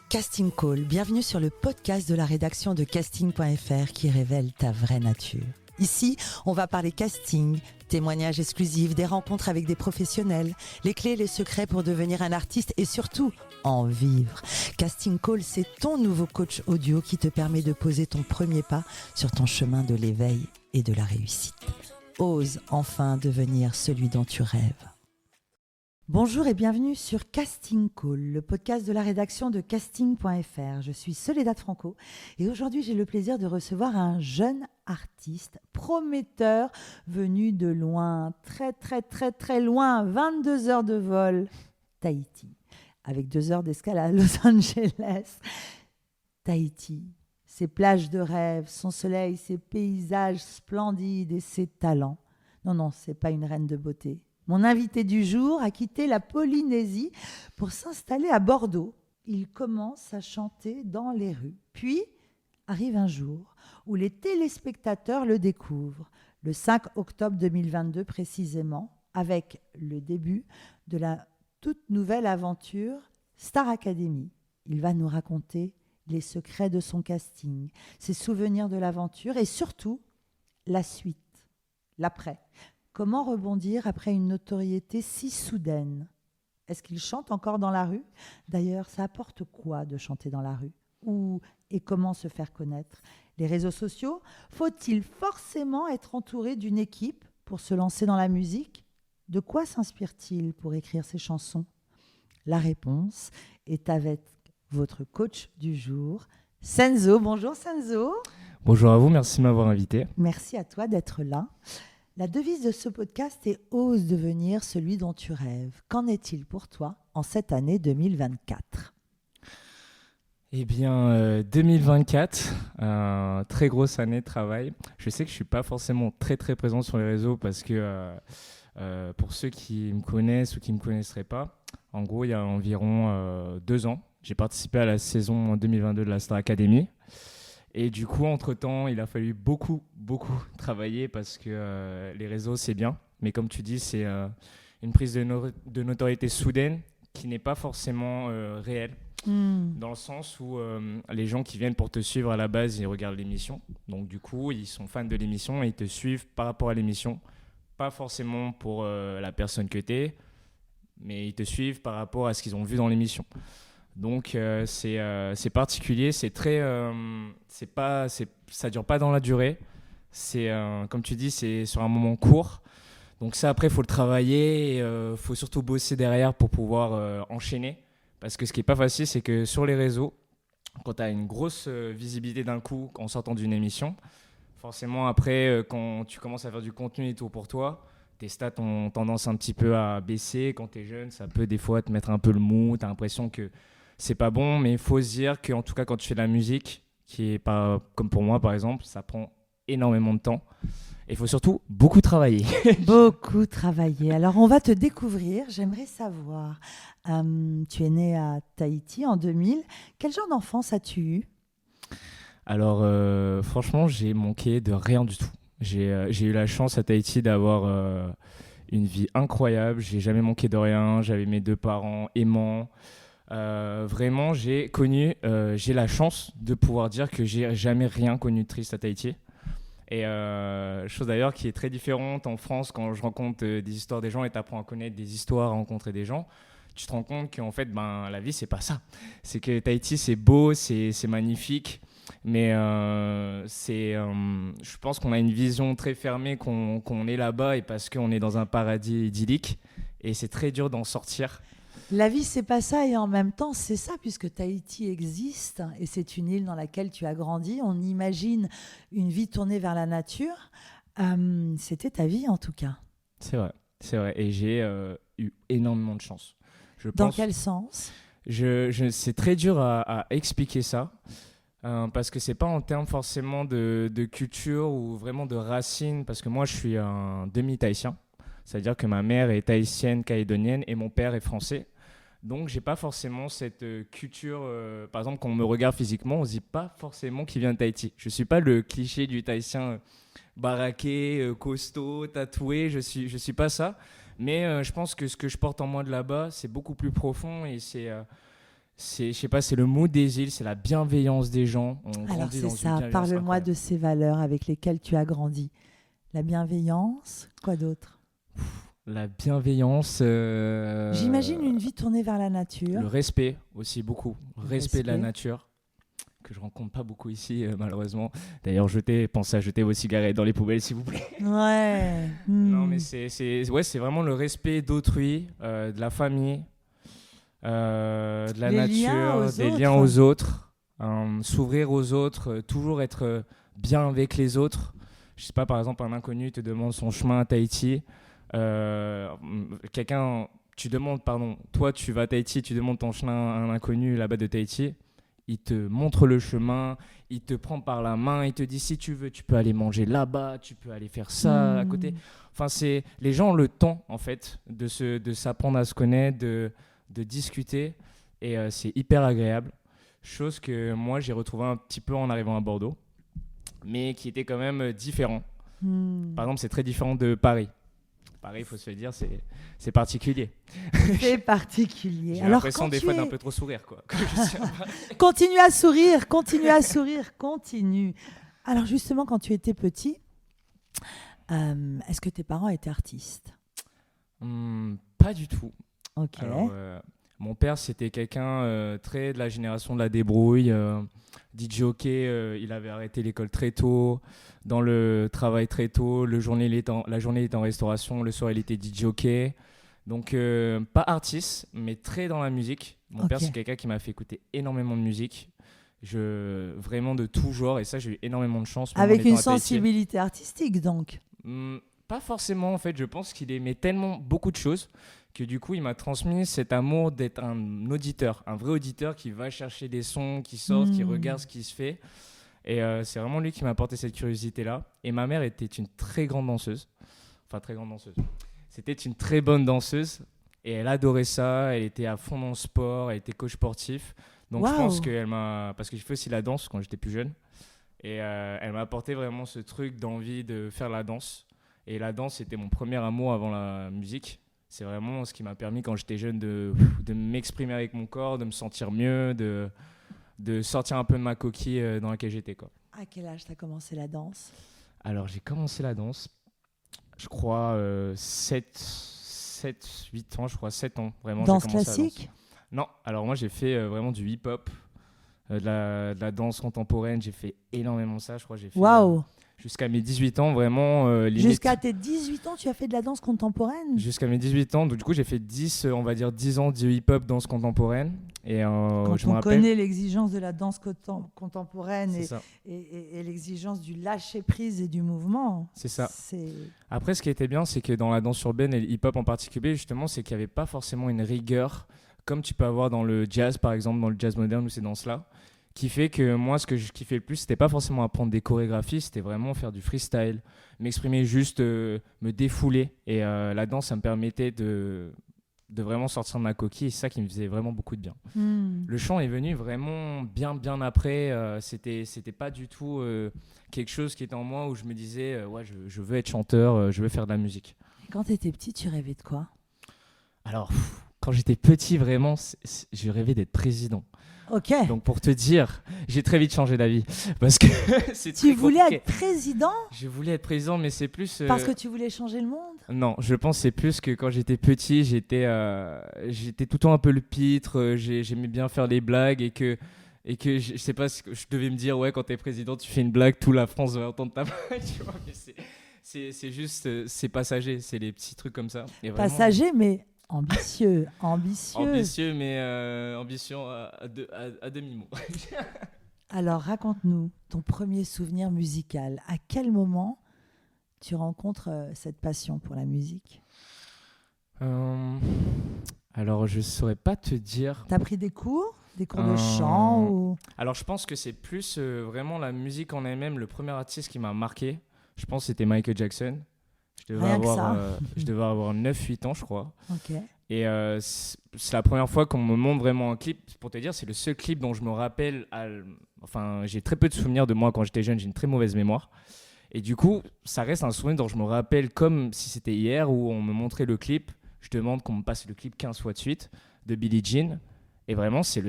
Casting Call, bienvenue sur le podcast de la rédaction de casting.fr qui révèle ta vraie nature. Ici, on va parler casting, témoignages exclusifs, des rencontres avec des professionnels, les clés et les secrets pour devenir un artiste et surtout, en vivre. Casting Call, c'est ton nouveau coach audio qui te permet de poser ton premier pas sur ton chemin de l'éveil et de la réussite. Ose enfin devenir celui dont tu rêves. Bonjour et bienvenue sur Casting Call, le podcast de la rédaction de casting.fr. Je suis Soledad Franco et aujourd'hui j'ai le plaisir de recevoir un jeune artiste prometteur venu de loin, très loin, 22 heures de vol, Tahiti, avec 2 heures d'escale à Los Angeles. Tahiti, ses plages de rêve, son soleil, ses paysages splendides et ses talents. Non, c'est pas une reine de beauté. Mon invité du jour a quitté la Polynésie pour s'installer à Bordeaux. Il commence à chanter dans les rues. Puis arrive un jour où les téléspectateurs le découvrent, le 5 octobre 2022 précisément, avec le début de la toute nouvelle aventure Star Academy. Il va nous raconter les secrets de son casting, ses souvenirs de l'aventure et surtout la suite, l'après. Comment rebondir après une notoriété si soudaine ? Est-ce qu'il chante encore dans la rue ? D'ailleurs, ça apporte quoi de chanter dans la rue ? Où et comment se faire connaître ? Les réseaux sociaux ? Faut-il forcément être entouré d'une équipe pour se lancer dans la musique ? De quoi s'inspire-t-il pour écrire ses chansons ? La réponse est avec votre coach du jour, Senzo. Bonjour Senzo. Bonjour à vous, merci de m'avoir invité. Merci à toi d'être là. La devise de ce podcast est « Ose devenir celui dont tu rêves ». Qu'en est-il pour toi en cette année 2024 ? Eh bien, 2024, très grosse année de travail. Je sais que je ne suis pas forcément très présent sur les réseaux parce que pour ceux qui me connaissent ou qui ne me connaisseraient pas, en gros, il y a environ 2 ans, j'ai participé à la saison 2022 de la Star Academy. Et du coup, entre-temps, il a fallu beaucoup travailler parce que les réseaux, c'est bien. Mais comme tu dis, c'est une prise de notoriété soudaine qui n'est pas forcément réelle. Dans le sens où les gens qui viennent pour te suivre à la base, ils regardent l'émission. Donc du coup, ils sont fans de l'émission et ils te suivent par rapport à l'émission. Pas forcément pour la personne que tu es, mais ils te suivent par rapport à ce qu'ils ont vu dans l'émission. Donc c'est particulier, c'est très, ça dure pas dans la durée. C'est comme tu dis, c'est sur un moment court. Donc ça après faut le travailler, faut surtout bosser derrière pour pouvoir enchaîner. Parce que ce qui est pas facile, c'est que sur les réseaux, quand tu as une grosse visibilité d'un coup en sortant d'une émission, forcément après quand tu commences à faire du contenu et tout pour toi, tes stats ont tendance un petit peu à baisser. Quand tu es jeune, ça peut des fois te mettre un peu le mou, tu as l'impression que c'est pas bon, mais il faut se dire qu'en tout cas, quand tu fais de la musique, qui est pas comme pour moi par exemple, ça prend énormément de temps. Et il faut surtout beaucoup travailler. Beaucoup travailler. Alors, on va te découvrir. J'aimerais savoir, tu es né à Tahiti en 2000. Quel genre d'enfance as-tu eu ? Alors, franchement, j'ai manqué de rien du tout. J'ai eu la chance à Tahiti d'avoir une vie incroyable. J'ai jamais manqué de rien. J'avais mes 2 parents aimants. Vraiment, j'ai la chance de pouvoir dire que j'ai jamais rien connu de triste à Tahiti. Et chose d'ailleurs qui est très différente en France quand je rencontre des histoires des gens et tu apprends à connaître des histoires, à rencontrer des gens, tu te rends compte qu'en fait, la vie, c'est pas ça. C'est que Tahiti, c'est beau, c'est magnifique, mais je pense qu'on a une vision très fermée qu'on est là-bas et parce qu'on est dans un paradis idyllique et c'est très dur d'en sortir. La vie, c'est pas ça et en même temps, c'est ça puisque Tahiti existe et c'est une île dans laquelle tu as grandi. On imagine une vie tournée vers la nature. C'était ta vie en tout cas. C'est vrai. Et j'ai eu énormément de chance. Dans quel sens ? C'est très dur à expliquer ça parce que c'est pas en termes forcément de culture ou vraiment de racines parce que moi, je suis un demi-tahitien. C'est-à-dire que ma mère est tahitienne, calédonienne et mon père est français. Donc, j'ai pas forcément cette culture. Par exemple, quand on me regarde physiquement, on se dit pas forcément qu'il vient de Tahiti. Je suis pas le cliché du Tahitien baraqué, costaud, tatoué. Je suis pas ça. Mais je pense que ce que je porte en moi de là-bas, c'est beaucoup plus profond et je sais pas, c'est le mood des îles, c'est la bienveillance des gens. On Alors grandit c'est dans une ça, bienveillance parle-moi incroyable. de ces valeurs avec lesquelles tu as grandi. La bienveillance, quoi d'autre? La bienveillance, J'imagine une vie tournée vers la nature. le respect aussi beaucoup, Le respect de la respect. nature que je rencontre pas beaucoup ici malheureusement. D'ailleurs, pensez à jeter vos cigarettes dans les poubelles s'il vous plaît. Ouais. Non, mais ouais, c'est vraiment le respect d'autrui, de la famille, de la Les liens nature, aux des liens autres. aux autres, s'ouvrir aux autres, toujours être bien avec les autres. Je sais pas, par exemple, un inconnu te demande son chemin à Tahiti. Euh, tu demandes, pardon, toi tu vas à Tahiti, tu demandes ton chemin à un inconnu là-bas de Tahiti. Il te montre le chemin, il te prend par la main, il te dit si tu veux, tu peux aller manger là-bas, tu peux aller faire ça à côté. Enfin, les gens ont le temps en fait de s'apprendre à se connaître, de discuter et c'est hyper agréable. Chose que moi j'ai retrouvé un petit peu en arrivant à Bordeaux, mais qui était quand même différent. Par exemple, c'est très différent de Paris. Paris, il faut se le dire, c'est particulier. C'est particulier. J'ai Alors l'impression quand des tu fois es... d'un peu trop sourire, quoi. Quand je suis à Paris. Continue à sourire, continue à sourire, continue. Alors justement, quand tu étais petit, est-ce que tes parents étaient artistes? Pas du tout. Ok. Alors, mon père, c'était quelqu'un très de la génération de la débrouille. DJ jockey, il avait arrêté l'école très tôt, dans le travail très tôt. La journée, il était en restauration, le soir, il était DJ jockey. Donc, pas artiste, mais très dans la musique. Mon père, Ok. c'est quelqu'un qui m'a fait écouter énormément de musique. Vraiment de tout genre, et ça, j'ai eu énormément de chance. Même en Avec étant une à Tahiti. sensibilité artistique, donc. Pas forcément, en fait. Je pense qu'il aimait tellement beaucoup de choses que du coup, il m'a transmis cet amour d'être un auditeur, un vrai auditeur qui va chercher des sons, qui sortent, qui regarde ce qui se fait. Et c'est vraiment lui qui m'a apporté cette curiosité-là. Et ma mère était une très grande danseuse. Enfin, très grande danseuse. C'était une très bonne danseuse. Et elle adorait ça. Elle était à fond dans le sport. Elle était coach sportif. Donc, je pense Waouh. qu'elle m'a... Parce que j'ai fait aussi la danse quand j'étais plus jeune. Et elle m'a apporté vraiment ce truc d'envie de faire la danse. Et la danse, c'était mon premier amour avant la musique. C'est vraiment ce qui m'a permis, quand j'étais jeune, de m'exprimer avec mon corps, de me sentir mieux, de sortir un peu de ma coquille dans laquelle j'étais, quoi. À quel âge tu as commencé la danse? Alors, j'ai commencé la danse, je crois, 8 ans, je crois, 7 ans, vraiment. Danse j'ai commencé la danse. classique? Non, alors moi, j'ai fait vraiment du hip-hop, de la danse contemporaine. J'ai fait énormément ça, je crois. J'ai fait Waouh. jusqu'à mes 18 ans, vraiment, limite. Jusqu'à tes 18 ans, tu as fait de la danse contemporaine? Jusqu'à mes 18 ans, donc du coup j'ai fait 10 ans de hip-hop danse contemporaine. Et Quand je me on rappelle. connaît l'exigence de la danse contemporaine C'est ça. et l'exigence du lâcher-prise et du mouvement, C'est ça. c'est... Après, ce qui était bien, c'est que dans la danse urbaine et le hip-hop en particulier, justement, c'est qu'il n'y avait pas forcément une rigueur comme tu peux avoir dans le jazz, par exemple, dans le jazz moderne ou ces danses-là, qui fait que moi, ce que je kiffais le plus, c'était pas forcément apprendre des chorégraphies, c'était vraiment faire du freestyle, m'exprimer juste, me défouler. Et la danse, ça me permettait de vraiment sortir de ma coquille, et c'est ça qui me faisait vraiment beaucoup de bien. Le chant est venu vraiment bien après. C'était pas du tout quelque chose qui était en moi où je me disais ouais, je veux être chanteur, je veux faire de la musique. Quand tu étais petit, tu rêvais de quoi? Alors, quand j'étais petit, vraiment, je rêvais d'être président. Ok. Donc, pour te dire, j'ai très vite changé d'avis. Parce que c'est Tu très voulais compliqué. être président Je voulais être président, mais c'est plus... parce que tu voulais changer le monde? Non, je pense que c'est plus que quand j'étais petit, j'étais tout le temps un peu le pitre, j'aimais bien faire des blagues et que je sais pas, je devais me dire, ouais, quand t'es président, tu fais une blague, toute la France va entendre ta blague, tu vois, mais c'est juste, c'est passager, c'est les petits trucs comme ça. Et vraiment, Passager, mais ambitieux. ambitieux, mais ambition à demi-mot. Alors, raconte-nous ton premier souvenir musical. À quel moment tu rencontres cette passion pour la musique? Alors, je saurais pas te dire. T'as pris des cours de chant ou... Alors, je pense que c'est plus vraiment la musique en elle-même. Le premier artiste qui m'a marqué, je pense que c'était Michael Jackson. Je devais Rien que ça. avoir 9-8 ans, je crois. Ok. Et c'est la première fois qu'on me montre vraiment un clip. Pour te dire, c'est le seul clip dont je me rappelle. Enfin, j'ai très peu de souvenirs de moi quand j'étais jeune. J'ai une très mauvaise mémoire. Et du coup, ça reste un souvenir dont je me rappelle comme si c'était hier, où on me montrait le clip. Je demande qu'on me passe le clip 15 fois de suite de Billie Jean. Et vraiment, c'est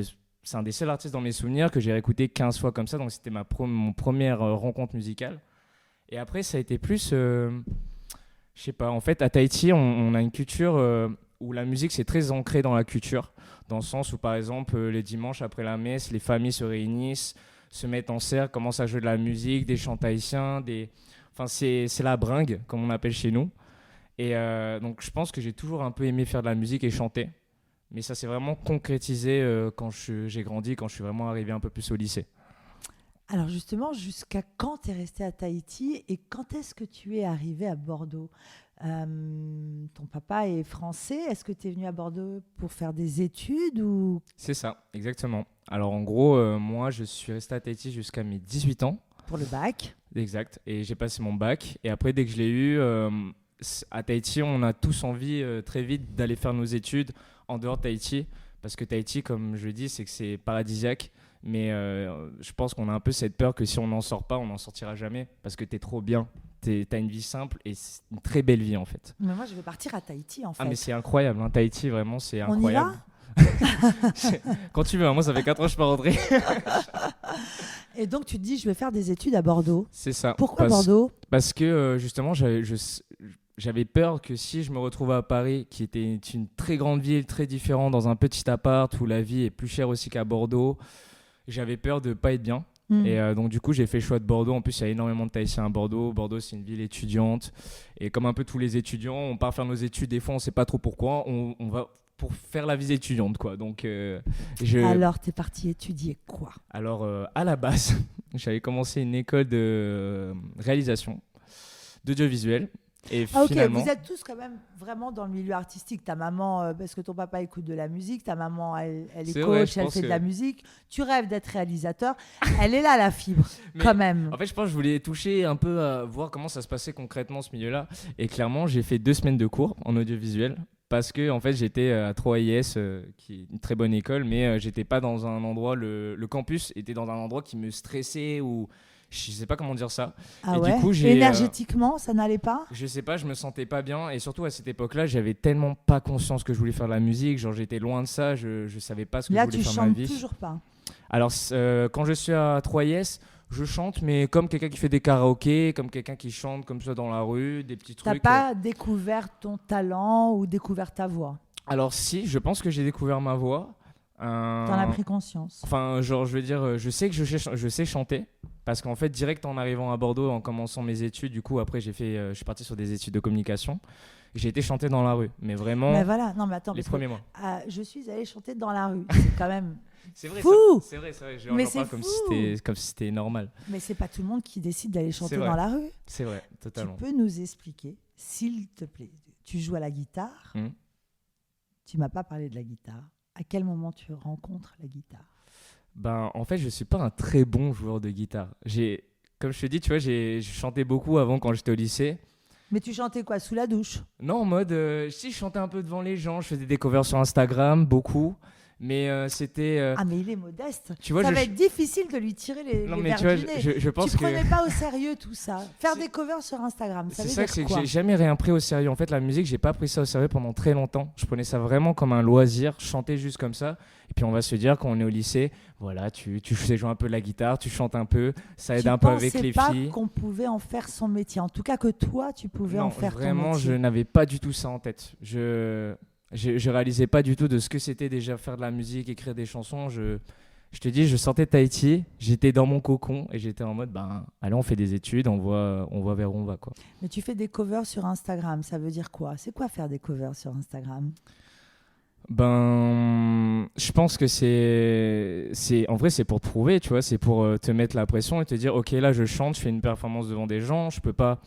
un des seuls artistes dans mes souvenirs que j'ai réécouté 15 fois comme ça. Donc, c'était mon première rencontre musicale. Et après, ça a été plus... je sais pas. En fait, à Tahiti, on a une culture où la musique, c'est très ancré dans la culture. Dans le sens où, par exemple, les dimanches après la messe, les familles se réunissent, se mettent en cercle, commencent à jouer de la musique, des chants tahitiens, Enfin, c'est la bringue, comme on appelle chez nous. Et donc, je pense que j'ai toujours un peu aimé faire de la musique et chanter. Mais ça s'est vraiment concrétisé quand j'ai grandi, quand je suis vraiment arrivé un peu plus au lycée. Alors justement, jusqu'à quand tu es resté à Tahiti et quand est-ce que tu es arrivé à Bordeaux? Ton papa est français. Est-ce que tu es venu à Bordeaux pour faire des études ou... C'est ça, exactement. Alors en gros, moi, je suis resté à Tahiti jusqu'à mes 18 ans. Pour le bac? Exact. Et j'ai passé mon bac. Et après, dès que je l'ai eu, à Tahiti, on a tous envie très vite d'aller faire nos études en dehors de Tahiti. Parce que Tahiti, comme je le dis, c'est que c'est paradisiaque. Mais je pense qu'on a un peu cette peur que si on n'en sort pas, on n'en sortira jamais. Parce que t'es trop bien. T'as une vie simple et c'est une très belle vie en fait. Mais moi, je vais partir à Tahiti en fait. Ah, mais c'est incroyable. Hein. Tahiti, vraiment, c'est On incroyable. y va? Quand tu veux, hein. Moi, ça fait 4 ans que je suis pas rentré. Et donc, tu te dis, je vais faire des études à Bordeaux. C'est ça. Pourquoi Bordeaux? Parce que justement, j'avais peur que si je me retrouvais à Paris, qui était une très grande ville, très différente, dans un petit appart où la vie est plus chère aussi qu'à Bordeaux, j'avais peur de pas être bien. Et donc du coup j'ai fait le choix de Bordeaux. En plus il y a énormément de Tahitiens à Bordeaux. Bordeaux c'est une ville étudiante. Et comme un peu tous les étudiants, on part faire nos études. Des fois on sait pas trop pourquoi. On va pour faire la vie étudiante quoi. Donc Alors t'es parti étudier quoi? Alors à la base j'avais commencé une école de réalisation d'audiovisuel. Et finalement... Ok, vous êtes tous quand même vraiment dans le milieu artistique. Ta maman, parce que ton papa écoute de la musique, ta maman, elle est coach, vrai, elle fait de la musique. Tu rêves d'être réalisateur. Elle est là, la fibre, quand même. En fait, je pense que je voulais toucher un peu à voir comment ça se passait concrètement ce milieu-là. Et clairement, j'ai fait 2 semaines de cours en audiovisuel. Parce que en fait, j'étais à 3IS, qui est une très bonne école, mais j'étais pas dans un endroit, le campus était dans un endroit qui me stressait ou... Je sais pas comment dire ça. Ah et ouais. du coup, énergétiquement, ça n'allait pas? Je sais pas, je me sentais pas bien. Et surtout à cette époque-là, j'avais tellement pas conscience que je voulais faire de la musique. Genre, j'étais loin de ça. Je savais pas ce que je voulais faire de ma vie. Là, tu chantes toujours pas? Alors, quand je suis à 3IS, je chante, mais comme quelqu'un qui fait des karaokés, comme quelqu'un qui chante comme ça dans la rue, des petits trucs. T'as pas découvert ton talent ou découvert ta voix? Alors si, je pense que j'ai découvert ma voix. T'en as pris conscience? Enfin, genre, je veux dire, je sais que je sais chanter. Parce qu'en fait, direct en arrivant à Bordeaux, en commençant mes études, du coup, après, je suis parti sur des études de communication. J'ai été chanter dans la rue. Mais vraiment, mais voilà. Non, mais attends, les premiers mois. Je suis allée chanter dans la rue. C'est quand même c'est vrai, fou. C'est vrai. Mais j'en parle comme si c'était normal. Mais c'est pas tout le monde qui décide d'aller chanter vrai. dans la rue. C'est vrai, totalement. Tu peux nous expliquer, s'il te plaît, tu joues à la guitare. Tu m'as pas parlé de la guitare. À quel moment tu rencontres la guitare? Ben, en fait, je suis pas un très bon joueur de guitare. Comme je te dis, tu vois, j'ai chanté beaucoup avant quand j'étais au lycée. Mais tu chantais quoi, sous la douche? Non, en mode, si je chantais un peu devant les gens, je faisais des covers sur Instagram, beaucoup. Mais c'était... Ah, mais il est modeste. Tu vois, ça va être difficile de lui tirer les non, les mais verres tu vois, du nez. je pense tu prenais pas au sérieux tout ça. Faire des covers sur Instagram, ça veut dire c'est quoi? que j'ai jamais rien pris au sérieux. En fait, la musique, j'ai pas pris ça au sérieux pendant très longtemps. Je prenais ça vraiment comme un loisir, chanter juste comme ça. Et puis on va se dire quand on est au lycée, voilà, tu sais jouer un peu de la guitare, tu chantes un peu, ça aide un peu avec les filles. Tu pensais pas qu'on pouvait en faire son métier. En tout cas que toi, tu pouvais en faire ton métier. Non, vraiment, je n'avais pas du tout ça en tête. Je réalisais pas du tout de ce que c'était déjà faire de la musique, écrire des chansons. Je te dis, je sortais de Tahiti, j'étais dans mon cocon et j'étais en mode, allez, on fait des études, on voit vers où on va, quoi. Mais tu fais des covers sur Instagram, ça veut dire quoi? C'est quoi faire des covers sur Instagram? Je pense que en vrai, c'est pour te prouver, tu vois, c'est pour te mettre la pression et te dire, ok, là, je chante, je fais une performance devant des gens, je peux pas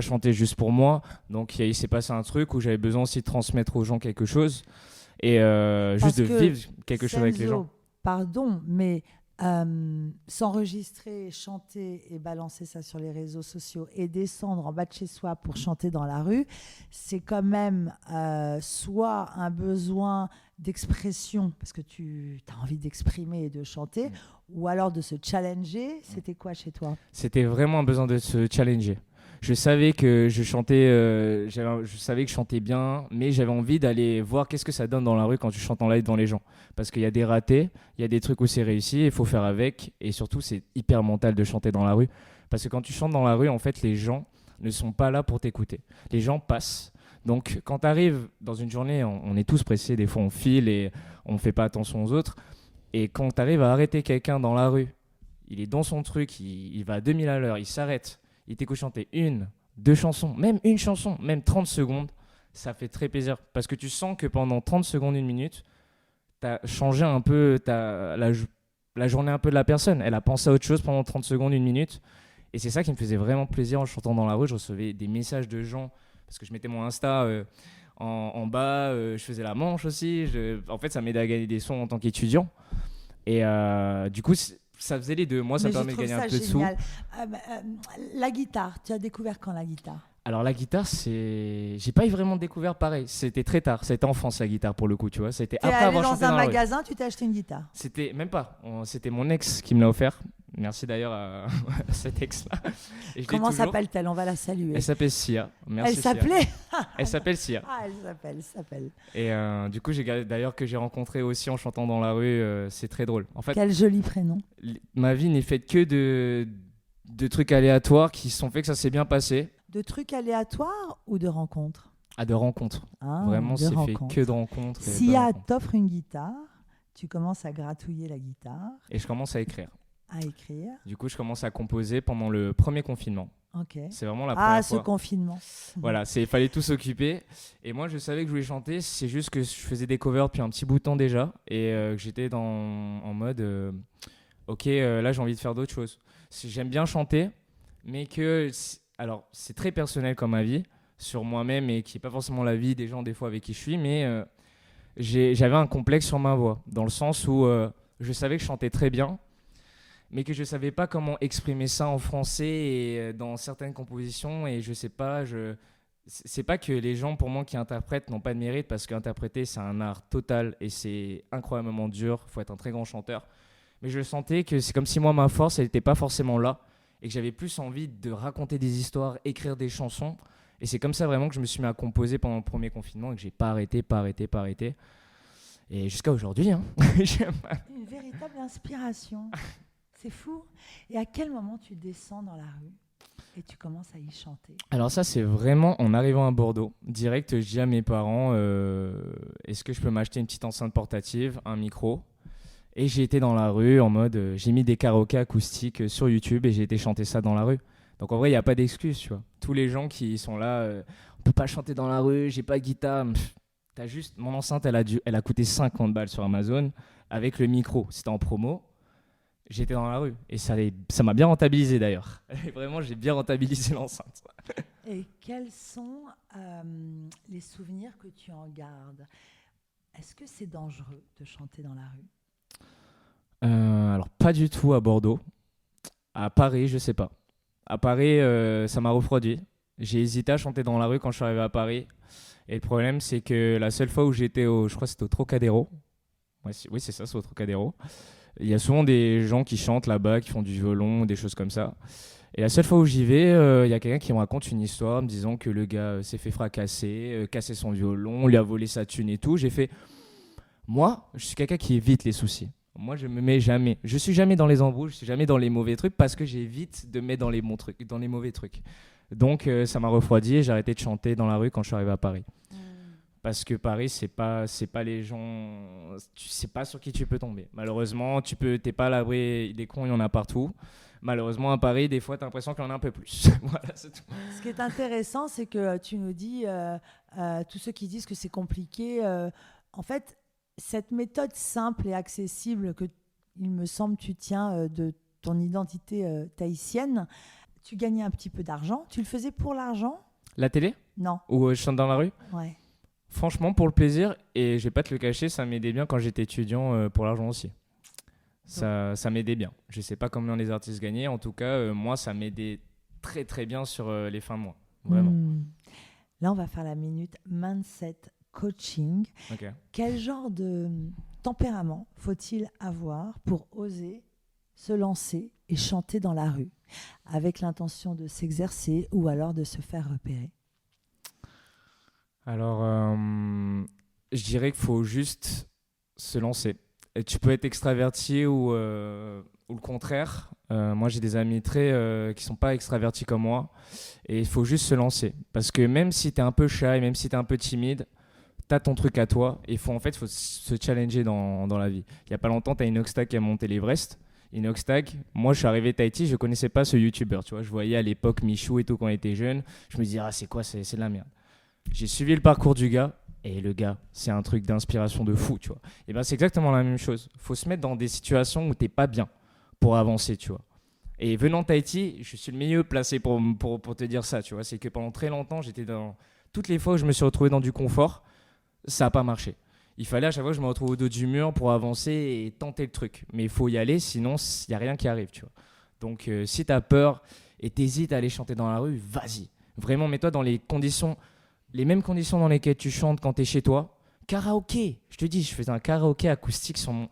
chanter juste pour moi. Donc, il s'est passé un truc où j'avais besoin aussi de transmettre aux gens quelque chose et juste de vivre quelque chose avec les gens. Pardon, mais s'enregistrer, chanter et balancer ça sur les réseaux sociaux et descendre en bas de chez soi pour chanter dans la rue, c'est quand même soit un besoin d'expression parce que tu as envie d'exprimer et de chanter, ou alors de se challenger. C'était quoi chez toi? C'était vraiment un besoin de se challenger. Je savais que je chantais, je savais que je chantais bien, mais j'avais envie d'aller voir qu'est-ce que ça donne dans la rue quand tu chantes en live devant les gens. Parce qu'il y a des ratés, il y a des trucs où c'est réussi, il faut faire avec. Et surtout, c'est hyper mental de chanter dans la rue. Parce que quand tu chantes dans la rue, en fait, les gens ne sont pas là pour t'écouter. Les gens passent. Donc, quand tu arrives dans une journée, on est tous pressés, des fois on file et on ne fait pas attention aux autres. Et quand tu arrives à arrêter quelqu'un dans la rue, il est dans son truc, il va à 2000 à l'heure, il s'arrête, il t'écoute chanter une, deux chansons, même une chanson, même 30 secondes, ça fait très plaisir. Parce que tu sens que pendant 30 secondes, une minute, tu as changé un peu la journée un peu de la personne. Elle a pensé à autre chose pendant 30 secondes, une minute. Et c'est ça qui me faisait vraiment plaisir en chantant dans la rue. Je recevais des messages de gens, parce que je mettais mon Insta en bas, je faisais la manche aussi. En fait, ça m'aidait à gagner des sons en tant qu'étudiant. Et du coup, ça faisait les deux. Moi, ça me permet de gagner un peu de sous. La guitare, tu as découvert quand la guitare? Alors la guitare, j'ai pas vraiment découvert pareil. C'était très tard. C'était enfance la guitare pour le coup, tu vois. C'était après avoir chanté dans un la rue. magasin, tu t'es acheté une guitare? C'était même pas. C'était mon ex qui me l'a offert. Merci d'ailleurs à cet ex-là. Comment s'appelle-t-elle? On va la saluer. Elle s'appelle Sia. Merci. Elle s'appelait. Elle s'appelle Sia. Ah, elle s'appelle. Et du coup, d'ailleurs que j'ai rencontré aussi en chantant dans la rue. C'est très drôle. En fait, quel joli prénom. Ma vie n'est faite que de trucs aléatoires qui sont faits que ça s'est bien passé. De trucs aléatoires ou de rencontres? De rencontres. Vraiment, c'est fait que de rencontres. Sia t'offre une guitare, tu commences à gratouiller la guitare. Et je commence à écrire. Du coup, je commence à composer pendant le premier confinement. Ok. C'est vraiment la première fois. Ce confinement. Voilà, il fallait tout s'occuper. Et moi, je savais que je voulais chanter. C'est juste que je faisais des covers depuis un petit bout de temps déjà. Et que j'étais en mode, ok, là, j'ai envie de faire d'autres choses. J'aime bien chanter, mais que... Alors, c'est très personnel comme avis sur moi-même et qui n'est pas forcément l'avis des gens des fois avec qui je suis, mais j'avais un complexe sur ma voix, dans le sens où je savais que je chantais très bien, mais que je ne savais pas comment exprimer ça en français et dans certaines compositions, et je sais pas, c'est pas que les gens pour moi qui interprètent n'ont pas de mérite, parce qu'interpréter c'est un art total et c'est incroyablement dur, il faut être un très grand chanteur, mais je sentais que c'est comme si moi ma force elle n'était pas forcément là, et que j'avais plus envie de raconter des histoires, écrire des chansons. Et c'est comme ça vraiment que je me suis mis à composer pendant le premier confinement et que j'ai pas arrêté. Et jusqu'à aujourd'hui. Hein. Une véritable inspiration. C'est fou. Et à quel moment tu descends dans la rue et tu commences à y chanter? Alors ça, c'est vraiment en arrivant à Bordeaux. Direct, je dis à mes parents, est-ce que je peux m'acheter une petite enceinte portative, un micro ? Et j'ai été dans la rue en mode, j'ai mis des karaokés acoustiques sur YouTube et j'ai été chanter ça dans la rue. Donc en vrai, il n'y a pas d'excuse, tu vois. Tous les gens qui sont là, on peut pas chanter dans la rue, j'ai pas de guitare. T'as juste, mon enceinte, elle a coûté 50 balles sur Amazon avec le micro. C'était en promo. J'étais dans la rue et ça m'a bien rentabilisé d'ailleurs. Vraiment, j'ai bien rentabilisé l'enceinte. Et quels sont les souvenirs que tu en gardes? Est-ce que c'est dangereux de chanter dans la rue? Alors pas du tout à Bordeaux. À Paris, je sais pas. À Paris, ça m'a refroidi. J'ai hésité à chanter dans la rue quand je suis arrivé à Paris. Et le problème, c'est que la seule fois où j'étais je crois que c'était au Trocadéro. Oui, c'est ça, c'est au Trocadéro. Il y a souvent des gens qui chantent là-bas, qui font du violon, des choses comme ça. Et la seule fois où j'y vais, il y a quelqu'un qui me raconte une histoire me disant que le gars s'est fait fracasser, casser son violon, lui a volé sa thune et tout. J'ai fait, moi, je suis quelqu'un qui évite les soucis. Moi, je me mets jamais. Je suis jamais dans les embrouilles, je suis jamais dans les mauvais trucs parce que j'évite de me mettre dans les bons trucs, dans les mauvais trucs. Donc, ça m'a refroidi et j'ai arrêté de chanter dans la rue quand je suis arrivé à Paris. Parce que Paris, c'est pas les gens, tu sais pas sur qui tu peux tomber. Malheureusement, t'es pas à l'abri des cons, il y en a partout. Malheureusement, à Paris, des fois, t'as l'impression qu'il y en a un peu plus. Voilà, c'est tout. Ce qui est intéressant, c'est que tu nous dis, tous ceux qui disent que c'est compliqué, en fait, cette méthode simple et accessible que, il me semble, tu tiens de ton identité tahitienne, tu gagnais un petit peu d'argent. Tu le faisais pour l'argent? La télé? Non. Ou je chante dans la rue? Ouais. Franchement, pour le plaisir, et je vais pas te le cacher, ça m'aidait bien quand j'étais étudiant pour l'argent aussi. Ça m'aidait bien. Je sais pas combien les artistes gagnaient. En tout cas, moi, ça m'aidait très très bien sur les fins de mois. Vraiment. Là, on va faire la minute mindset coaching. Okay. Quel genre de tempérament faut-il avoir pour oser se lancer et chanter dans la rue avec l'intention de s'exercer ou alors de se faire repérer? Alors, je dirais qu'il faut juste se lancer. Et tu peux être extraverti ou le contraire. Moi, j'ai des amis qui sont pas extravertis comme moi. Et il faut juste se lancer. Parce que même si tu es un peu shy, même si tu es un peu timide, tu as ton truc à toi. Et faut se challenger dans la vie. Il y a pas longtemps, tu as Inoxtag qui a monté l'Everest. Inoxtag, moi, je suis arrivé à Tahiti, je connaissais pas ce YouTuber. Tu vois, je voyais à l'époque Michou et tout quand on était jeune. Je me disais, ah, c'est quoi, c'est de la merde. J'ai suivi le parcours du gars. Et le gars, c'est un truc d'inspiration de fou, tu vois. Et ben c'est exactement la même chose. Faut se mettre dans des situations où t'es pas bien pour avancer, tu vois. Et venant de Tahiti, je suis le mieux placé pour te dire ça, tu vois. C'est que pendant très longtemps, j'étais dans... Toutes les fois où je me suis retrouvé dans du confort, ça n'a pas marché. Il fallait à chaque fois que je me retrouve au dos du mur pour avancer et tenter le truc. Mais il faut y aller, sinon il n'y a rien qui arrive, tu vois. Donc si tu as peur et t'hésites à aller chanter dans la rue, vas-y. Vraiment, mets-toi dans les mêmes conditions dans lesquelles tu chantes quand tu es chez toi. Karaoké, je te dis, je faisais un karaoké acoustique sur mon...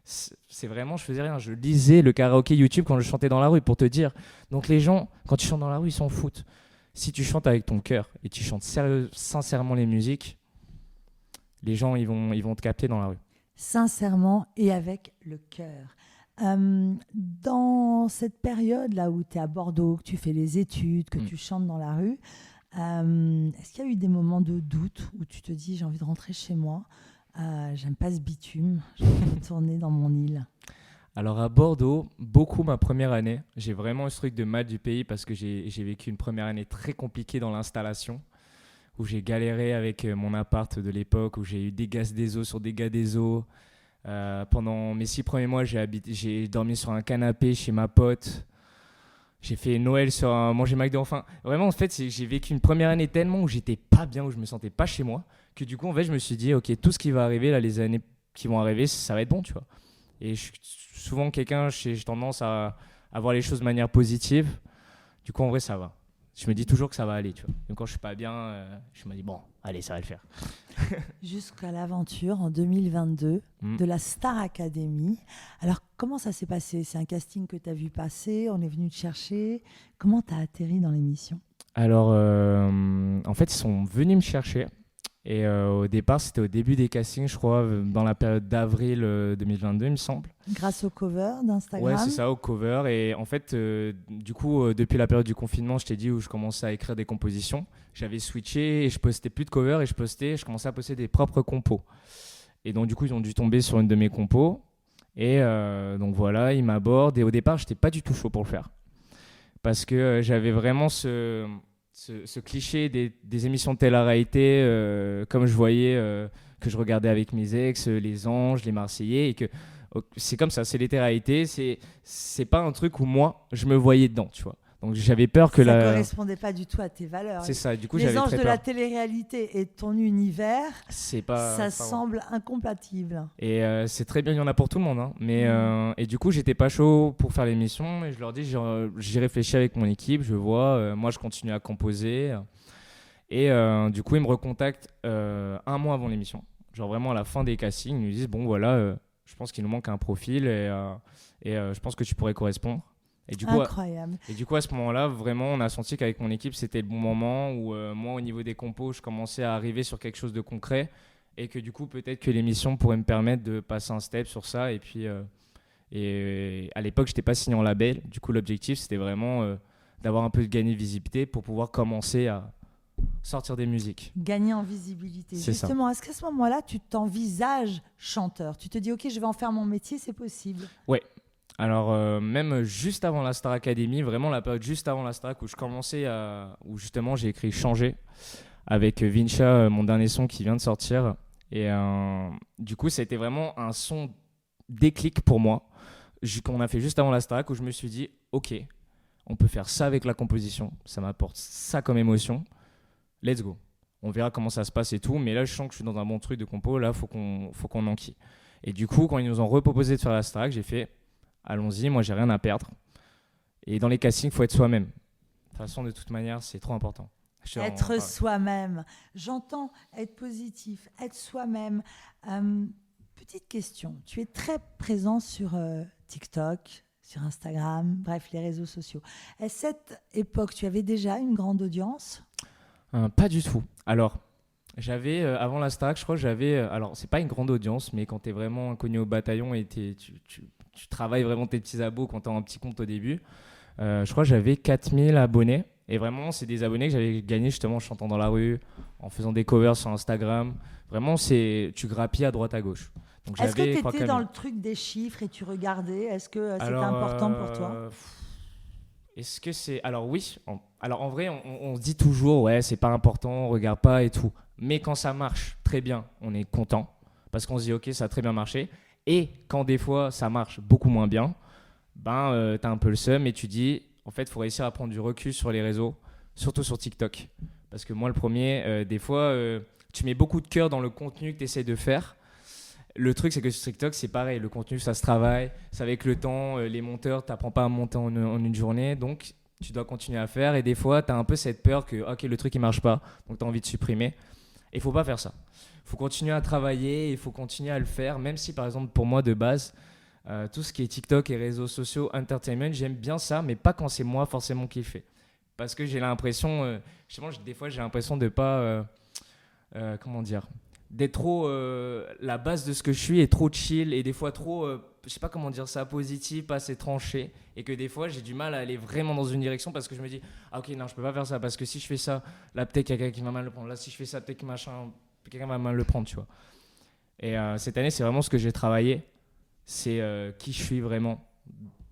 C'est vraiment, je faisais rien. Je lisais le karaoké YouTube quand je chantais dans la rue, pour te dire. Donc les gens, quand tu chantes dans la rue, ils s'en foutent. Si tu chantes avec ton cœur et tu chantes sincèrement les musiques, les gens, ils vont te capter dans la rue. Sincèrement et avec le cœur. Dans cette période là où tu es à Bordeaux, que tu fais les études, que tu chantes dans la rue, est-ce qu'il y a eu des moments de doute où tu te dis j'ai envie de rentrer chez moi, j'aime pas ce bitume, j'ai envie de retourner dans mon île? Alors à Bordeaux, beaucoup ma première année. J'ai vraiment eu ce truc de mal du pays parce que j'ai vécu une première année très compliquée dans l'installation, où j'ai galéré avec mon appart de l'époque, où j'ai eu des gaz des eaux sur des gars des eaux. Pendant mes 6 premiers mois, j'ai dormi sur un canapé chez ma pote. J'ai fait Noël sur un manger McDo. Enfin, vraiment, en fait, j'ai vécu une première année tellement où j'étais pas bien, où je me sentais pas chez moi, que du coup, en fait, je me suis dit, ok, tout ce qui va arriver, là, les années qui vont arriver, ça va être bon, tu vois. Et je suis souvent quelqu'un, j'ai tendance à voir les choses de manière positive. Du coup, en vrai, ça va. Je me dis toujours que ça va aller, tu vois. Donc, quand je suis pas bien, je me dis, bon, allez, ça va le faire. Jusqu'à l'aventure en 2022 de la Star Academy. Alors, comment ça s'est passé? C'est un casting que tu as vu passer, on est venu te chercher. Comment tu as atterri dans l'émission? Alors, en fait, ils sont venus me chercher. Et au départ, c'était au début des castings, je crois, dans la période d'avril 2022, il me semble. Grâce au cover d'Instagram? Ouais, c'est ça, au cover. Et en fait, du coup, depuis la période du confinement, je t'ai dit, où je commençais à écrire des compositions, j'avais switché et je postais plus de cover et je commençais à poster des propres compos. Et donc, du coup, ils ont dû tomber sur une de mes compos. Et donc voilà, ils m'abordent. Et au départ, je n'étais pas du tout chaud pour le faire. Parce que j'avais vraiment ce cliché des émissions de télé-réalité, comme je voyais, que je regardais avec mes ex, les Anges, les Marseillais, et que c'est comme ça, c'est les télé-réalités, c'est pas un truc où moi, je me voyais dedans, tu vois. Donc j'avais peur que ça ne correspondait pas du tout à tes valeurs. C'est ça, du coup les j'avais anges très de peur. la télé-réalité et ton univers, ça pas semble incompatible. Et c'est très bien, il y en a pour tout le monde, hein. Mais et du coup j'étais pas chaud pour faire l'émission et je leur dis j'y réfléchis avec mon équipe, je vois, moi je continue à composer et du coup ils me recontactent 1 mois avant l'émission, genre vraiment à la fin des castings, ils nous disent bon voilà, je pense qu'il nous manque un profil et je pense que tu pourrais correspondre. Incroyable. Et du coup, à ce moment-là, vraiment, on a senti qu'avec mon équipe, c'était le bon moment où moi, au niveau des compos, je commençais à arriver sur quelque chose de concret et que du coup, peut-être que l'émission pourrait me permettre de passer un step sur ça. Et puis, et à l'époque, je n'étais pas signé en label. Du coup, l'objectif, c'était vraiment d'avoir un peu de gagner de visibilité pour pouvoir commencer à sortir des musiques. Gagner en visibilité. C'est justement, ça. Est-ce qu'à ce moment-là, tu t'envisages chanteur? Tu te dis, ok, je vais en faire mon métier, c'est possible? Ouais. Alors, même juste avant la Star Academy, vraiment la période juste avant la Star où je commençais où justement j'ai écrit Changer avec Vincha, mon dernier son qui vient de sortir. Et du coup, ça a été vraiment un son déclic pour moi qu'on a fait juste avant la Star où je me suis dit, ok, on peut faire ça avec la composition, ça m'apporte ça comme émotion, let's go. On verra comment ça se passe et tout, mais là je sens que je suis dans un bon truc de compo, là faut qu'on enquille. Et du coup, quand ils nous ont reproposé de faire la Star, j'ai fait allons-y, moi j'ai rien à perdre. Et dans les castings, il faut être soi-même. De toute façon, de toute manière, c'est trop important. Être soi-même. J'entends être positif, être soi-même. Petite question, tu es très présent sur TikTok, sur Instagram, bref, les réseaux sociaux. À cette époque, tu avais déjà une grande audience? Pas du tout. Alors, j'avais, avant la Starac, je crois que j'avais, alors c'est pas une grande audience, mais quand tu es vraiment inconnu au bataillon et tu travailles vraiment tes petits abos quand tu as un petit compte au début, je crois que j'avais 4000 abonnés. Et vraiment, c'est des abonnés que j'avais gagnés justement en chantant dans la rue, en faisant des covers sur Instagram. Vraiment, tu grappilles à droite à gauche. Donc, Est-ce que j'avais tu 3 étais 000. dans le truc des chiffres et tu regardais? Est-ce que c'était Alors, important pour toi? est-ce que c'est... Alors oui, alors en vrai, on se dit toujours, ouais, c'est pas important, on regarde pas et tout. Mais quand ça marche très bien, on est content parce qu'on se dit, ok, ça a très bien marché. Et quand des fois, ça marche beaucoup moins bien, t'as un peu le seum et tu dis, en fait, il faut réussir à prendre du recul sur les réseaux, surtout sur TikTok. Parce que moi, le premier, des fois, tu mets beaucoup de cœur dans le contenu que tu essaies de faire. Le truc, c'est que sur TikTok, c'est pareil. Le contenu, ça se travaille. C'est avec le temps. Les monteurs, tu n'apprends pas à monter en une journée. Donc, tu dois continuer à faire. Et des fois, tu as un peu cette peur que, ok, le truc, il ne marche pas. Donc, tu as envie de supprimer. Et il ne faut pas faire ça. Il faut continuer à travailler. Il faut continuer à le faire. Même si, par exemple, pour moi, de base, tout ce qui est TikTok et réseaux sociaux, entertainment, j'aime bien ça. Mais pas quand c'est moi forcément qui le fais. Parce que j'ai l'impression, justement, des fois, j'ai l'impression de pas, comment dire, d'être trop, la base de ce que je suis est trop chill et des fois trop, je sais pas comment dire ça, positif, pas assez tranché. Et que des fois, j'ai du mal à aller vraiment dans une direction parce que je me dis, ah ok, non, je peux pas faire ça parce que si je fais ça, là, peut-être qu'il y a quelqu'un qui va mal le prendre. Là, si je fais ça, peut-être que quelqu'un va mal le prendre, tu vois. Et cette année, c'est vraiment ce que j'ai travaillé. C'est qui je suis vraiment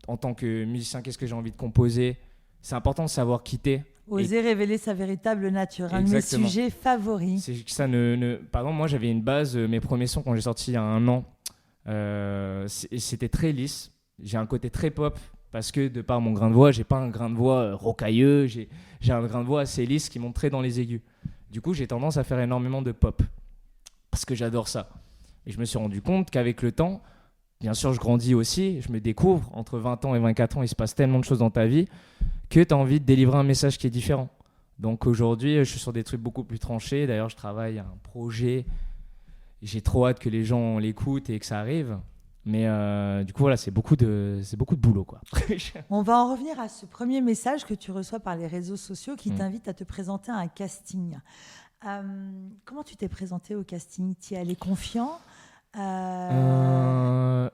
en tant que musicien, qu'est-ce que j'ai envie de composer. C'est important de savoir quitter. Oser révéler sa véritable nature, un de mes Exactement. sujets favoris. C'est que ça par exemple, moi j'avais une base, mes premiers sons quand j'ai sorti il y a 1 an, c'était très lisse. J'ai un côté très pop parce que de par mon grain de voix, j'ai pas un grain de voix rocailleux, j'ai un grain de voix assez lisse qui monte très dans les aigus. Du coup, j'ai tendance à faire énormément de pop parce que j'adore ça. Et je me suis rendu compte qu'avec le temps, bien sûr, je grandis aussi, je me découvre. Entre 20 ans et 24 ans, il se passe tellement de choses dans ta vie que tu as envie de délivrer un message qui est différent. Donc aujourd'hui, je suis sur des trucs beaucoup plus tranchés. D'ailleurs, je travaille à un projet. J'ai trop hâte que les gens l'écoutent et que ça arrive. Mais du coup, voilà, c'est beaucoup de boulot, quoi. On va en revenir à ce premier message que tu reçois par les réseaux sociaux qui t'invite à te présenter à un casting. Comment tu t'es présenté au casting? Tu y es allé confiant?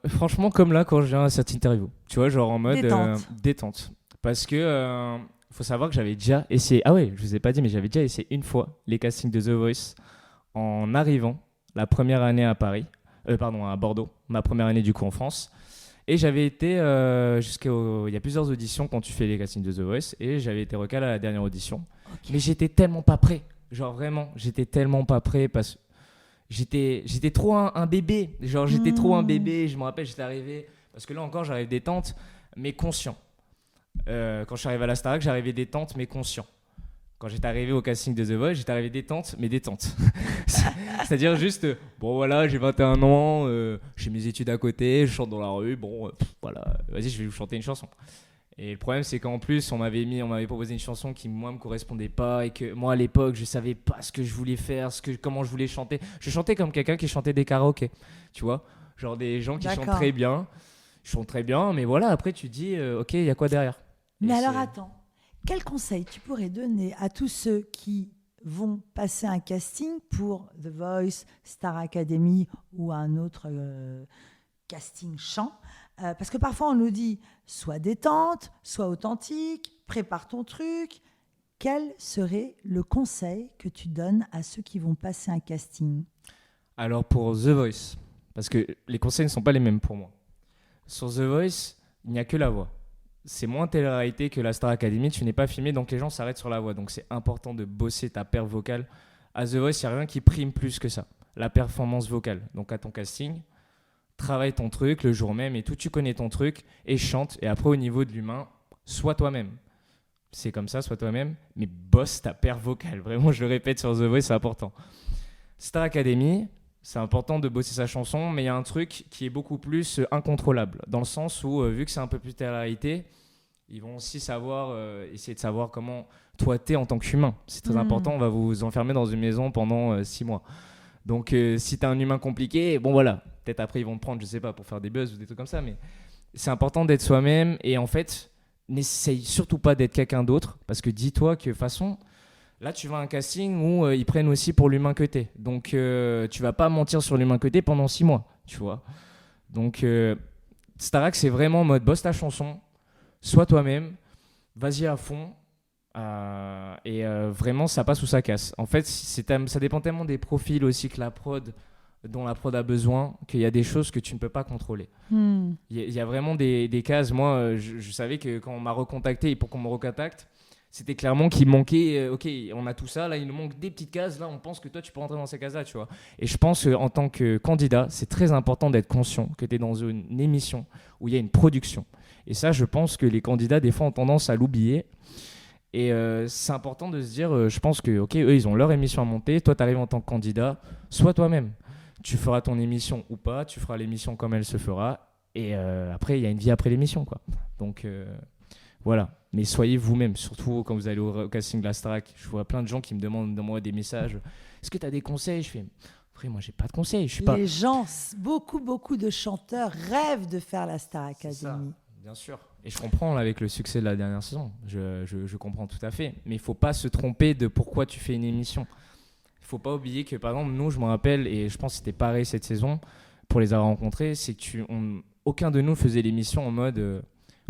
Franchement, comme là, quand je viens à cette interview. Tu vois, genre en mode détente. Parce que faut savoir que j'avais déjà essayé. Ah ouais, je vous ai pas dit, mais j'avais déjà essayé une fois les castings de The Voice en arrivant la première année à Paris. À Bordeaux, ma première année du coup en France. Et j'avais été il y a plusieurs auditions quand tu fais les castings de The Voice et j'avais été recalé à la dernière audition. Okay. Mais j'étais tellement pas prêt. Genre vraiment, j'étais tellement pas prêt parce que j'étais trop un bébé. Genre j'étais trop un bébé. Je me rappelle, j'étais arrivé parce que là encore, j'arrive détente, mais conscient. Quand je suis arrivé à la Starac, j'arrivais détente mais conscient. Quand j'étais arrivé au casting de The Voice, j'étais arrivé détente mais détente. C'est-à-dire juste, bon voilà, j'ai 21 ans, j'ai mes études à côté, je chante dans la rue, bon voilà, vas-y, je vais vous chanter une chanson. Et le problème, c'est qu'en plus, on m'avait proposé une chanson qui, moi, me correspondait pas et que moi, à l'époque, je savais pas ce que je voulais faire, comment je voulais chanter. Je chantais comme quelqu'un qui chantait des karaokés, tu vois, genre des gens qui chantent très bien. Je chante très bien, mais voilà, après, tu dis, ok, il y a quoi derrière? Mais alors, attends, quel conseil tu pourrais donner à tous ceux qui vont passer un casting pour The Voice, Star Academy ou un autre casting chant? Parce que parfois, on nous dit, sois détente, sois authentique, prépare ton truc. Quel serait le conseil que tu donnes à ceux qui vont passer un casting? Alors, pour The Voice, parce que les conseils ne sont pas les mêmes pour moi. Sur The Voice, il n'y a que la voix. C'est moins télé-réalité que la Star Academy. Tu n'es pas filmé, donc les gens s'arrêtent sur la voix. Donc c'est important de bosser ta perf vocale. À The Voice, il n'y a rien qui prime plus que ça. La performance vocale. Donc à ton casting, travaille ton truc le jour même et tout. Tu connais ton truc et chante. Et après, au niveau de l'humain, sois toi-même. C'est comme ça, sois toi-même. Mais bosse ta perf vocale. Vraiment, je le répète sur The Voice, c'est important. Star Academy, c'est important de bosser sa chanson, mais il y a un truc qui est beaucoup plus incontrôlable, dans le sens où, vu que c'est un peu plus télé-réalité, ils vont aussi essayer de savoir comment toi t'es en tant qu'humain. C'est très important, on va vous enfermer dans une maison pendant 6 mois. Donc si t'es un humain compliqué, bon voilà, peut-être après ils vont te prendre, je sais pas, pour faire des buzz ou des trucs comme ça, mais c'est important d'être soi-même et en fait, n'essaye surtout pas d'être quelqu'un d'autre parce que dis-toi que de toute façon, là, tu vas à un casting où ils prennent aussi pour l'humain que t'es. Donc, tu vas pas mentir sur l'humain que t'es pendant 6 mois, tu vois. Donc, Starac, c'est vraiment en mode bosse ta chanson, sois toi-même, vas-y à fond. Vraiment, ça passe ou ça casse. En fait, ça dépend tellement des profils aussi que dont la prod a besoin, qu'il y a des choses que tu ne peux pas contrôler. Il y a vraiment des cases. Moi, je savais que quand on m'a recontacté et pour qu'on me recontacte, c'était clairement qu'il manquait, ok, on a tout ça, là il nous manque des petites cases, là on pense que toi tu peux rentrer dans ces cases-là, tu vois. Et je pense qu'en tant que candidat, c'est très important d'être conscient que tu es dans une émission où il y a une production. Et ça, je pense que les candidats, des fois, ont tendance à l'oublier. Et c'est important de se dire, je pense que, ok, eux, ils ont leur émission à monter, toi, tu arrives en tant que candidat, sois toi-même. Tu feras ton émission ou pas, tu feras l'émission comme elle se fera, et après, il y a une vie après l'émission, quoi. Donc, voilà. Mais soyez vous-même, surtout quand vous allez au casting de la Starac. Je vois plein de gens qui me demandent moi des messages. Est-ce que tu as des conseils? Je fais, après, moi, j'ai pas de conseils. Je suis pas... Les gens, beaucoup de chanteurs rêvent de faire la Star Academy. Ça, bien sûr. Et je comprends là, avec le succès de la dernière saison. Je comprends tout à fait. Mais il faut pas se tromper de pourquoi tu fais une émission. Il faut pas oublier que, par exemple, nous, je me rappelle, et je pense que c'était pareil cette saison, pour les avoir rencontrés, c'est que aucun de nous faisait l'émission en mode...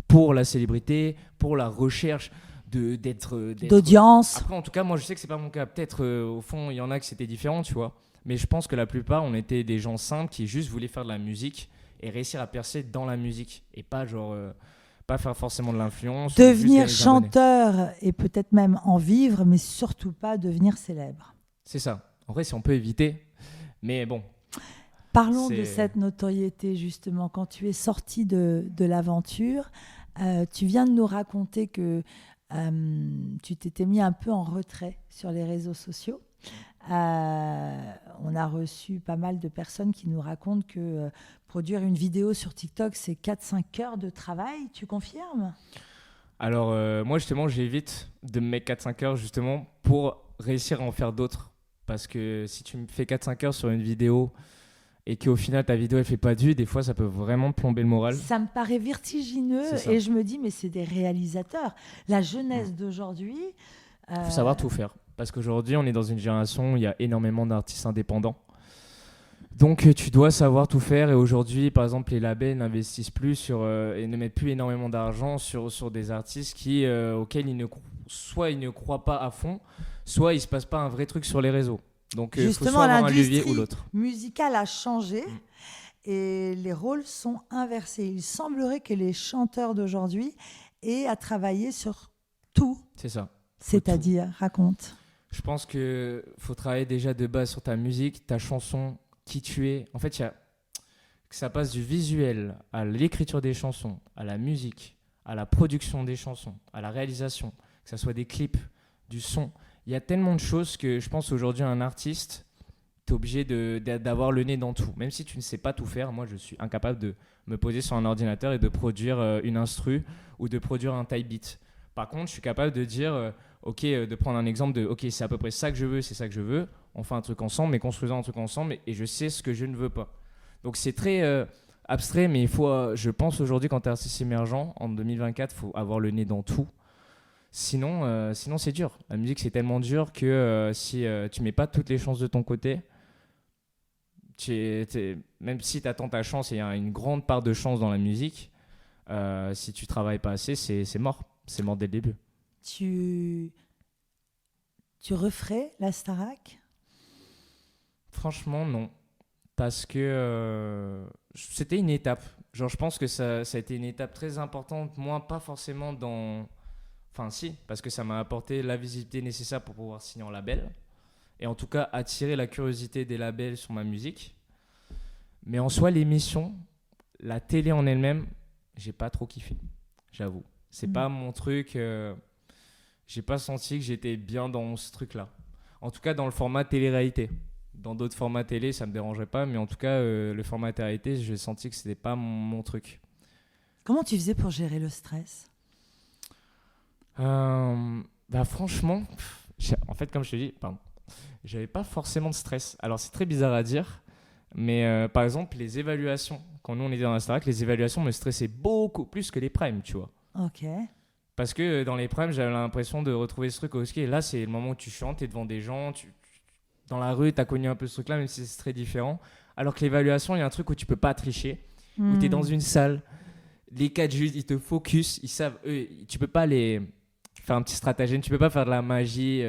pour la célébrité, pour la recherche d'être d'audience. Après, en tout cas, moi, je sais que c'est pas mon cas. Peut-être, au fond, il y en a que c'était différent, tu vois. Mais je pense que la plupart, on était des gens simples qui juste voulaient faire de la musique et réussir à percer dans la musique. Et pas genre... pas faire forcément de l'influence. Devenir chanteur et peut-être même en vivre, mais surtout pas devenir célèbre. C'est ça. En vrai, si on peut éviter. Mais bon... Parlons de cette notoriété, justement. Quand tu es sorti de l'aventure, tu viens de nous raconter que tu t'étais mis un peu en retrait sur les réseaux sociaux. On a reçu pas mal de personnes qui nous racontent que produire une vidéo sur TikTok, c'est 4-5 heures de travail. Tu confirmes ? Alors, moi, justement, j'évite de me mettre 4-5 heures, justement, pour réussir à en faire d'autres. Parce que si tu me fais 4-5 heures sur une vidéo... et qu'au final ta vidéo elle fait pas de vues, des fois ça peut vraiment plomber le moral. Ça me paraît vertigineux et je me dis mais c'est des réalisateurs. La jeunesse d'aujourd'hui... Il faut savoir tout faire parce qu'aujourd'hui on est dans une génération où il y a énormément d'artistes indépendants. Donc tu dois savoir tout faire et aujourd'hui par exemple les labels n'investissent plus et ne mettent plus énormément d'argent sur des artistes auxquels soit ils ne croient pas à fond, soit il se passe pas un vrai truc sur les réseaux. Donc, il faut soit avoir un levier ou l'autre. Musicale a changé et les rôles sont inversés. Il semblerait que les chanteurs d'aujourd'hui aient à travailler sur tout. C'est ça. C'est-à-dire, raconte. Je pense qu'il faut travailler déjà de base sur ta musique, ta chanson, qui tu es. En fait, que ça passe du visuel à l'écriture des chansons, à la musique, à la production des chansons, à la réalisation, que ça soit des clips, du son. Il y a tellement de choses que je pense aujourd'hui un artiste, tu es obligé d'avoir le nez dans tout. Même si tu ne sais pas tout faire, moi je suis incapable de me poser sur un ordinateur et de produire une instru ou de produire un type beat. Par contre, je suis capable de dire, de prendre un exemple de, ok, c'est à peu près ça que je veux, c'est ça que je veux. On fait un truc ensemble, mais construisons un truc ensemble et je sais ce que je ne veux pas. Donc c'est très abstrait, mais il faut, je pense aujourd'hui quand tu es artiste émergent, en 2024, il faut avoir le nez dans tout. Sinon c'est dur. La musique, c'est tellement dur que si tu mets pas toutes les chances de ton côté, même si tu attends ta chance, et il y a une grande part de chance dans la musique, si tu travailles pas assez, c'est mort. C'est mort dès le début. Tu referais la Starac ? Franchement, non. Parce que c'était une étape. Genre, je pense que ça a été une étape très importante. Moi, pas forcément dans... Enfin, si, parce que ça m'a apporté la visibilité nécessaire pour pouvoir signer en label. Et en tout cas, attirer la curiosité des labels sur ma musique. Mais en soi, l'émission, la télé en elle-même, j'ai pas trop kiffé, j'avoue. C'est pas mon truc. J'ai pas senti que j'étais bien dans ce truc-là. En tout cas, dans le format télé-réalité. Dans d'autres formats télé, ça me dérangerait pas. Mais en tout cas, le format télé-réalité, j'ai senti que c'était pas mon truc. Comment tu faisais pour gérer le stress ? Franchement, en fait, comme je te dis, j'avais pas forcément de stress. Alors, c'est très bizarre à dire, mais par exemple, les évaluations quand nous on était dans la Starac, les évaluations me stressaient beaucoup plus que les primes, tu vois. Ok. Parce que dans les primes, j'avais l'impression de retrouver ce truc au ski. Et là, c'est le moment où tu chantes, t'es devant des gens, dans la rue, t'as connu un peu ce truc-là, même si c'est très différent. Alors que l'évaluation, il y a un truc où tu peux pas tricher, où t'es dans une salle, les 4 juges, ils te focus, ils savent, eux, tu peux pas les faire un petit stratagème, tu peux pas faire de la magie.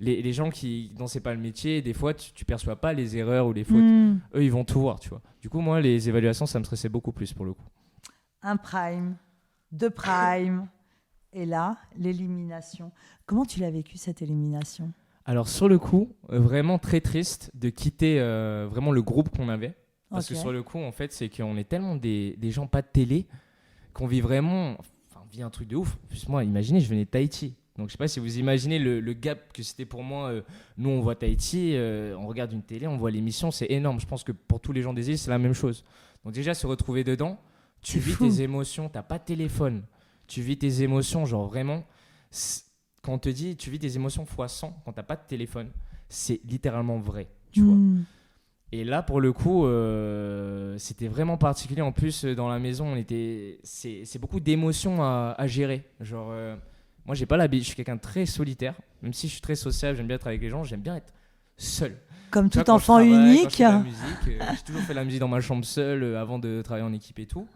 Les gens dont c'est pas le métier, des fois, tu perçois pas les erreurs ou les fautes. Eux, ils vont tout voir, tu vois. Du coup, moi, les évaluations, ça me stressait beaucoup plus pour le coup. Un prime, 2 primes, et là, l'élimination. Comment tu l'as vécu, cette élimination ? Alors, sur le coup, vraiment très triste de quitter vraiment le groupe qu'on avait. Parce que sur le coup, en fait, c'est qu'on est tellement des gens pas de télé qu'on vit vraiment... Enfin, on vit un truc de ouf. En plus, moi, imaginez, je venais de Tahiti. Donc, je sais pas si vous imaginez le gap que c'était pour moi. Nous, on voit Tahiti, on regarde une télé, on voit l'émission, c'est énorme. Je pense que pour tous les gens des îles, c'est la même chose. Donc, déjà, se retrouver dedans, tu vis tes émotions, t'as pas de téléphone. Tu vis tes émotions, genre vraiment... Quand on te dit tu vis tes émotions x 100 quand t'as pas de téléphone, c'est littéralement vrai, tu vois. Et là, pour le coup, c'était vraiment particulier. En plus, dans la maison, c'est beaucoup d'émotions à gérer. Genre, moi, j'ai pas l'habitude. Je suis quelqu'un de très solitaire. Même si je suis très sociable, j'aime bien être avec les gens, j'aime bien être seul. Comme tu tout vois, enfant Quand je unique. fais de la musique, j'ai toujours fait de la musique dans ma chambre seule avant de travailler en équipe et tout.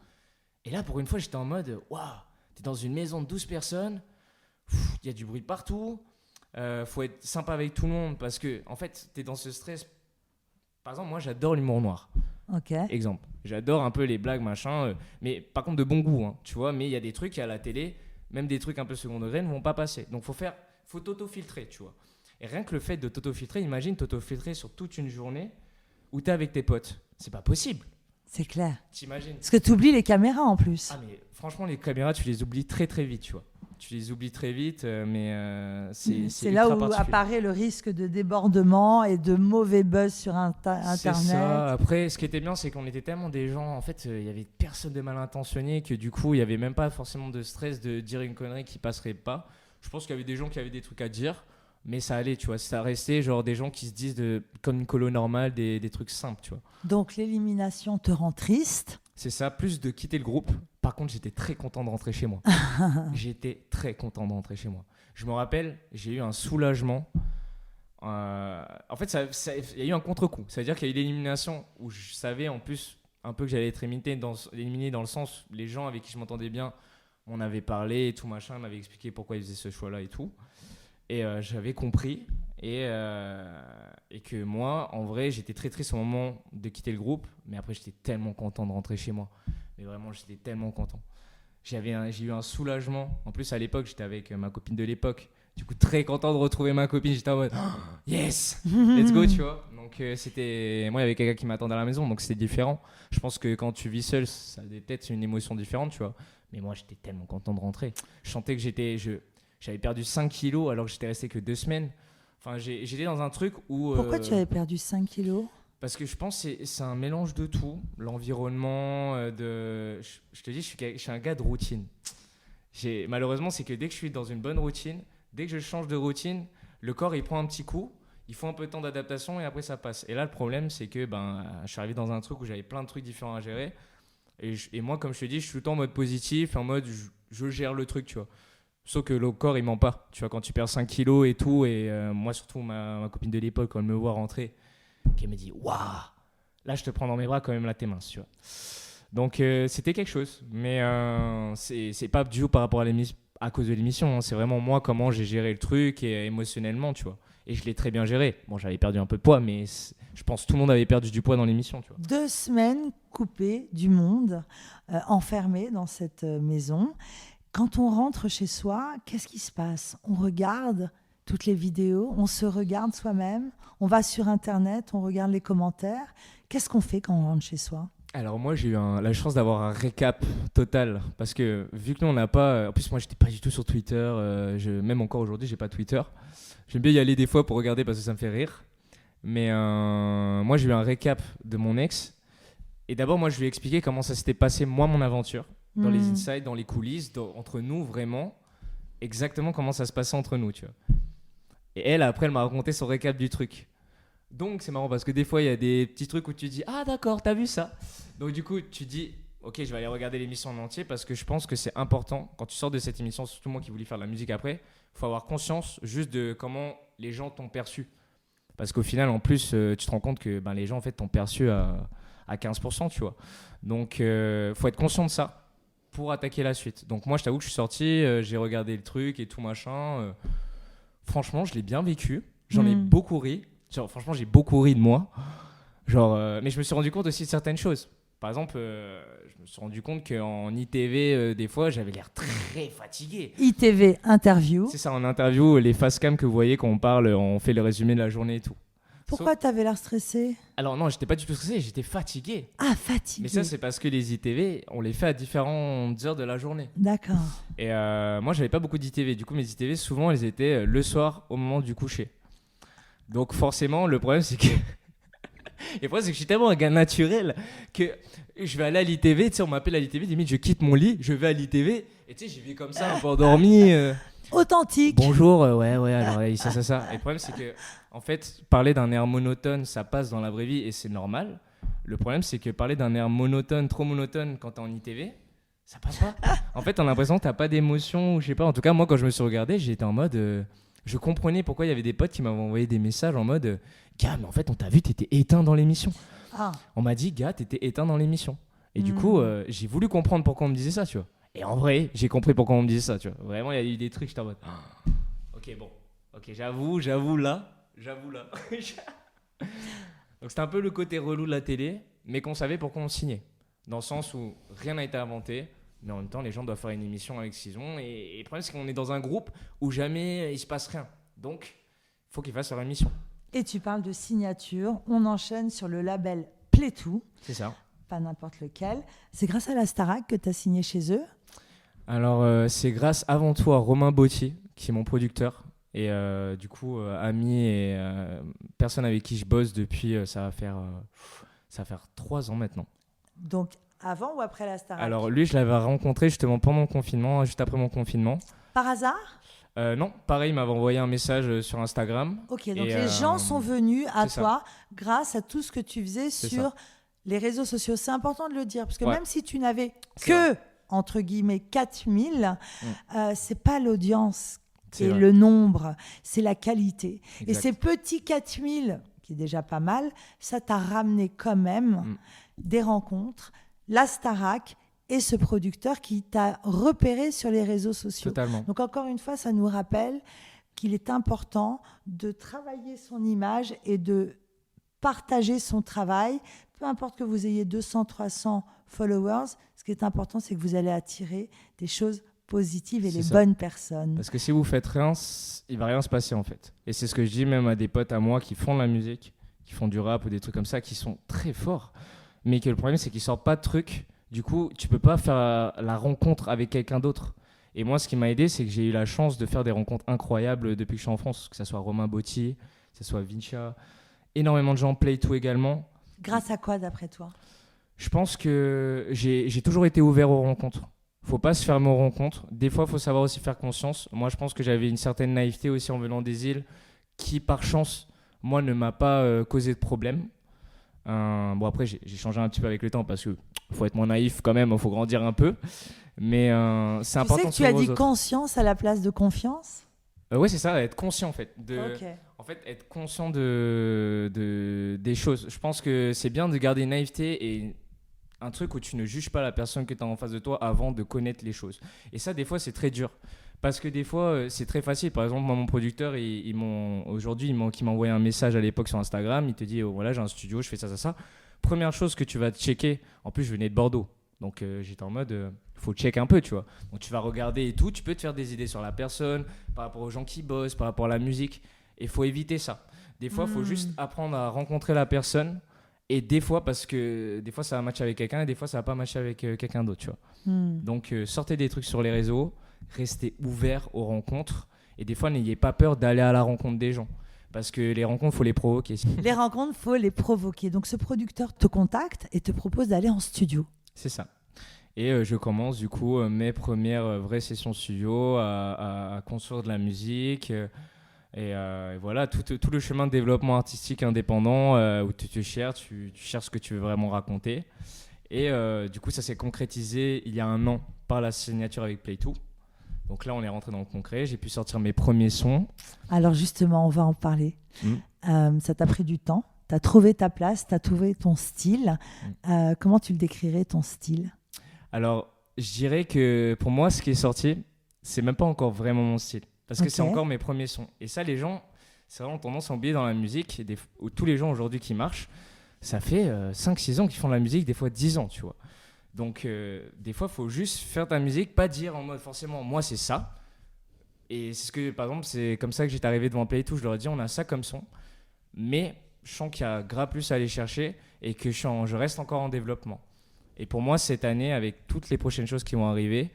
Et là, pour une fois, j'étais en mode, waouh, t'es dans une maison de 12 personnes. Il y a du bruit partout, faut être sympa avec tout le monde parce que en fait t'es dans ce stress. Par exemple, moi j'adore l'humour noir. Exemple, j'adore un peu les blagues machin, mais par contre de bon goût, hein, tu vois. Mais il y a des trucs à la télé, même des trucs un peu second degré ne vont pas passer. Donc faut t'auto-filtrer, tu vois. Et rien que le fait de t'auto-filtrer, imagine t'auto-filtrer sur toute une journée où t'es avec tes potes, c'est pas possible. C'est clair. T'imagines. Parce que t'oublies les caméras en plus. Ah mais franchement les caméras tu les oublies très très vite, tu vois. Tu les oublies très vite, mais c'est là où apparaît le risque de débordement et de mauvais buzz sur Internet. C'est ça. Après, ce qui était bien, c'est qu'on était tellement des gens, en fait, il y avait personne de mal intentionné que du coup, il n'y avait même pas forcément de stress de dire une connerie qui passerait pas. Je pense qu'il y avait des gens qui avaient des trucs à dire, mais ça allait, tu vois. Ça restait genre des gens qui se disent comme une colo normale, des trucs simples, tu vois. Donc l'élimination te rend triste. C'est ça, plus de quitter le groupe. Par contre, j'étais très content de rentrer chez moi. J'étais très content de rentrer chez moi. Je me rappelle, j'ai eu un soulagement. En fait, il y a eu un contre-coup. C'est-à-dire qu'il y a eu l'élimination où je savais en plus un peu que j'allais être éliminé dans le sens les gens avec qui je m'entendais bien, on avait parlé et tout machin, m'avaient expliqué pourquoi ils faisaient ce choix-là et tout. Et j'avais compris. Et que moi, en vrai, j'étais très triste au moment de quitter le groupe. Mais après, j'étais tellement content de rentrer chez moi. Mais vraiment, j'étais tellement content. J'ai eu un soulagement. En plus, à l'époque, j'étais avec ma copine de l'époque. Du coup, très content de retrouver ma copine. J'étais en mode yes, let's go, tu vois. Donc, moi, il y avait quelqu'un qui m'attendait à la maison. Donc, c'était différent. Je pense que quand tu vis seul, ça a peut-être une émotion différente, tu vois. Mais moi, j'étais tellement content de rentrer. Je sentais que j'avais perdu 5 kilos alors que j'étais resté que 2 semaines. Enfin, j'étais dans un truc où... Pourquoi tu avais perdu 5 kilos ? Parce que je pense que c'est un mélange de tout. L'environnement, je te dis, je suis un gars de routine. Malheureusement, c'est que dès que je suis dans une bonne routine, dès que je change de routine, le corps, il prend un petit coup. Il faut un peu de temps d'adaptation et après, ça passe. Et là, le problème, c'est que je suis arrivé dans un truc où j'avais plein de trucs différents à gérer. Et moi, comme je te dis, je suis tout le temps en mode positif, en mode je gère le truc, tu vois. Sauf que le corps, il ment pas. Tu vois, quand tu perds 5 kilos et tout, et moi, surtout, ma copine de l'époque, quand elle me voit rentrer, qui me dit waouh, là, je te prends dans mes bras quand même, là, t'es mince, tu vois. Donc, c'était quelque chose. Mais c'est pas du tout par rapport à cause de l'émission. Hein. C'est vraiment moi, comment j'ai géré le truc et émotionnellement, tu vois. Et je l'ai très bien géré. Bon, j'avais perdu un peu de poids, mais je pense que tout le monde avait perdu du poids dans l'émission, tu vois. 2 semaines coupées du monde, enfermées dans cette maison. Quand on rentre chez soi, qu'est-ce qui se passe ? On regarde toutes les vidéos, on se regarde soi-même, on va sur Internet, on regarde les commentaires. Qu'est-ce qu'on fait quand on rentre chez soi ? Alors moi, j'ai eu la chance d'avoir un récap total parce que vu que nous, on n'a pas... En plus, moi, j'étais pas du tout sur Twitter. Même encore aujourd'hui, j'ai pas Twitter. J'aime bien y aller des fois pour regarder parce que ça me fait rire. Mais moi, j'ai eu un récap de mon ex. Et d'abord, moi, je lui ai expliqué comment ça s'était passé, moi, mon aventure. Dans les insides, dans les coulisses, entre nous, vraiment, exactement comment ça se passait entre nous, tu vois. Et elle, après, elle m'a raconté son récap du truc. Donc c'est marrant parce que des fois il y a des petits trucs où tu dis ah d'accord, t'as vu ça. Donc du coup tu dis ok, je vais aller regarder l'émission en entier parce que je pense que c'est important quand tu sors de cette émission, surtout moi qui voulais faire de la musique après, faut avoir conscience juste de comment les gens t'ont perçu. Parce qu'au final, en plus, tu te rends compte que les gens en fait t'ont perçu à 15%, tu vois. Donc faut être conscient de ça pour attaquer la suite. Donc moi je t'avoue que je suis sorti, j'ai regardé le truc et tout machin. Franchement, je l'ai bien vécu. J'en ai beaucoup ri. Genre, franchement, j'ai beaucoup ri de moi. Genre, mais je me suis rendu compte aussi de certaines choses. Par exemple, je me suis rendu compte qu'en ITV, des fois, j'avais l'air très fatigué. ITV interview. C'est ça, en interview, les face cam que vous voyez quand on parle, on fait le résumé de la journée et tout. Pourquoi t'avais l'air stressé? Alors non, j'étais pas du tout stressé, j'étais fatigué. Ah, fatigué. Mais ça, c'est parce que les ITV, on les fait à différentes heures de la journée. D'accord. Et moi, j'avais pas beaucoup d'ITV. Du coup, mes ITV, souvent, elles étaient le soir au moment du coucher. Donc forcément, le problème, c'est que... Et le problème, c'est que je suis tellement un gars naturel que je vais aller à l'ITV, tu sais, on m'appelle à l'ITV, limite, je quitte mon lit, je vais à l'ITV, et tu sais, j'y vais comme ça, un peu endormi. Authentique. Bonjour, ouais, alors ça. Et le problème, c'est que, en fait, parler d'un air monotone, ça passe dans la vraie vie et c'est normal. Le problème, c'est que parler d'un air monotone, trop monotone, quand t'es en ITV, ça passe pas. En fait, t'as l'impression que t'as pas d'émotion, ou je sais pas. En tout cas, moi, quand je me suis regardé, j'étais en mode... je comprenais pourquoi il y avait des potes qui m'avaient envoyé des messages en mode gars, mais en fait, on t'a vu, t'étais éteint dans l'émission. Ah. On m'a dit, gars, t'étais éteint dans l'émission. Et du coup, j'ai voulu comprendre pourquoi on me disait ça, tu vois. Et en vrai, j'ai compris pourquoi on me disait ça, tu vois. Vraiment, il y a eu des trucs, j'étais en mode ok, bon. Ok, j'avoue là. Donc, c'était un peu le côté relou de la télé, mais qu'on savait pourquoi on signait. Dans le sens où rien n'a été inventé. Mais en même temps, les gens doivent faire une émission avec ce qu'ils ont. Et le problème, c'est qu'on est dans un groupe où jamais il se passe rien. Donc, il faut qu'ils fassent leur émission. Et tu parles de signature. On enchaîne sur le label Playtoo. C'est ça. Pas n'importe lequel. C'est grâce à la Starac que tu as signé chez eux? Alors, c'est grâce avant tout à Romain Bottier, qui est mon producteur. Et du coup, ami et personne avec qui je bosse depuis, ça va faire 3 ans maintenant. Donc, avant ou après la Starac? Alors lui, je l'avais rencontré justement pendant mon confinement, juste après mon confinement. Par hasard? Non, pareil, il m'avait envoyé un message sur Instagram. Ok, donc les gens sont venus à toi grâce à tout ce que tu faisais sur les réseaux sociaux. C'est important de le dire, parce que même si tu n'avais que, entre guillemets, 4000, c'est pas l'audience qui est le nombre, c'est la qualité. Exact. Et ces petits 4000, qui est déjà pas mal, ça t'a ramené quand même des rencontres, la Starac et ce producteur qui t'a repéré sur les réseaux sociaux. Totalement. Donc encore une fois, ça nous rappelle qu'il est important de travailler son image et de partager son travail. Peu importe que vous ayez 200, 300 followers, ce qui est important, c'est que vous allez attirer des choses positives et les bonnes personnes. Parce que si vous faites rien, il va rien se passer en fait. Et c'est ce que je dis même à des potes à moi qui font de la musique, qui font du rap ou des trucs comme ça, qui sont très forts. Mais que le problème, c'est qu'ils sortent pas de trucs. Du coup, tu peux pas faire la rencontre avec quelqu'un d'autre. Et moi, ce qui m'a aidé, c'est que j'ai eu la chance de faire des rencontres incroyables depuis que je suis en France. Que ce soit Romain Bottier, que ce soit Vincha, énormément de gens, Playtoo également. Grâce à quoi, d'après toi? Je pense que j'ai toujours été ouvert aux rencontres. Faut pas se fermer aux rencontres. Des fois, faut savoir aussi faire conscience. Moi, je pense que j'avais une certaine naïveté aussi en venant des îles qui, par chance, moi, ne m'a pas causé de problème. Bon après j'ai changé un petit peu avec le temps parce que faut être moins naïf quand même, il faut grandir un peu, mais c'est important. Tu sais que tu as dit conscience à la place de confiance. Ouais, c'est ça, être conscient en fait en fait être conscient des choses. Je pense que c'est bien de garder une naïveté et un truc où tu ne juges pas la personne que tu as en face de toi avant de connaître les choses, et ça des fois c'est très dur. Parce que des fois, c'est très facile. Par exemple, moi, mon producteur, aujourd'hui, il m'a envoyé un message à l'époque sur Instagram. Il te dit, oh, voilà, j'ai un studio, je fais ça. Première chose que tu vas checker, en plus, je venais de Bordeaux. Donc, j'étais en mode, faut check un peu, tu vois. Donc, tu vas regarder et tout. Tu peux te faire des idées sur la personne, par rapport aux gens qui bossent, par rapport à la musique. Et il faut éviter ça. Des fois, il faut juste apprendre à rencontrer la personne. Et des fois, parce que des fois, ça va matcher avec quelqu'un et des fois, ça va pas matcher avec quelqu'un d'autre, tu vois. Donc, sortez des trucs sur les réseaux. Restez ouvert aux rencontres et des fois n'ayez pas peur d'aller à la rencontre des gens parce que les rencontres faut les provoquer. Les rencontres faut les provoquer. Donc ce producteur te contacte et te propose d'aller en studio. C'est ça. Et je commence du coup mes premières vraies sessions studio à construire de la musique. Et voilà, tout le chemin de développement artistique indépendant où tu cherches ce que tu veux vraiment raconter. Et du coup, ça s'est concrétisé il y a un an par la signature avec Play2. Donc là, on est rentré dans le concret. J'ai pu sortir mes premiers sons. Alors justement, on va en parler. Ça t'a pris du temps. Tu as trouvé ta place, tu as trouvé ton style. Comment tu le décrirais, ton style ? Alors, je dirais que pour moi, ce qui est sorti, c'est même pas encore vraiment mon style. Parce que c'est encore mes premiers sons. Et ça, les gens, c'est vraiment tendance à oublier dans la musique. Tous les gens aujourd'hui qui marchent, ça fait 5-6 ans qu'ils font de la musique, des fois 10 ans, tu vois. Donc, des fois, il faut juste faire ta musique, pas dire en mode forcément, moi, c'est ça. Et c'est ce que, par exemple, c'est comme ça que j'étais arrivé devant Play2. Je leur ai dit, on a ça comme son. Mais je sens qu'il y a grave plus à aller chercher et que je reste encore en développement. Et pour moi, cette année, avec toutes les prochaines choses qui vont arriver,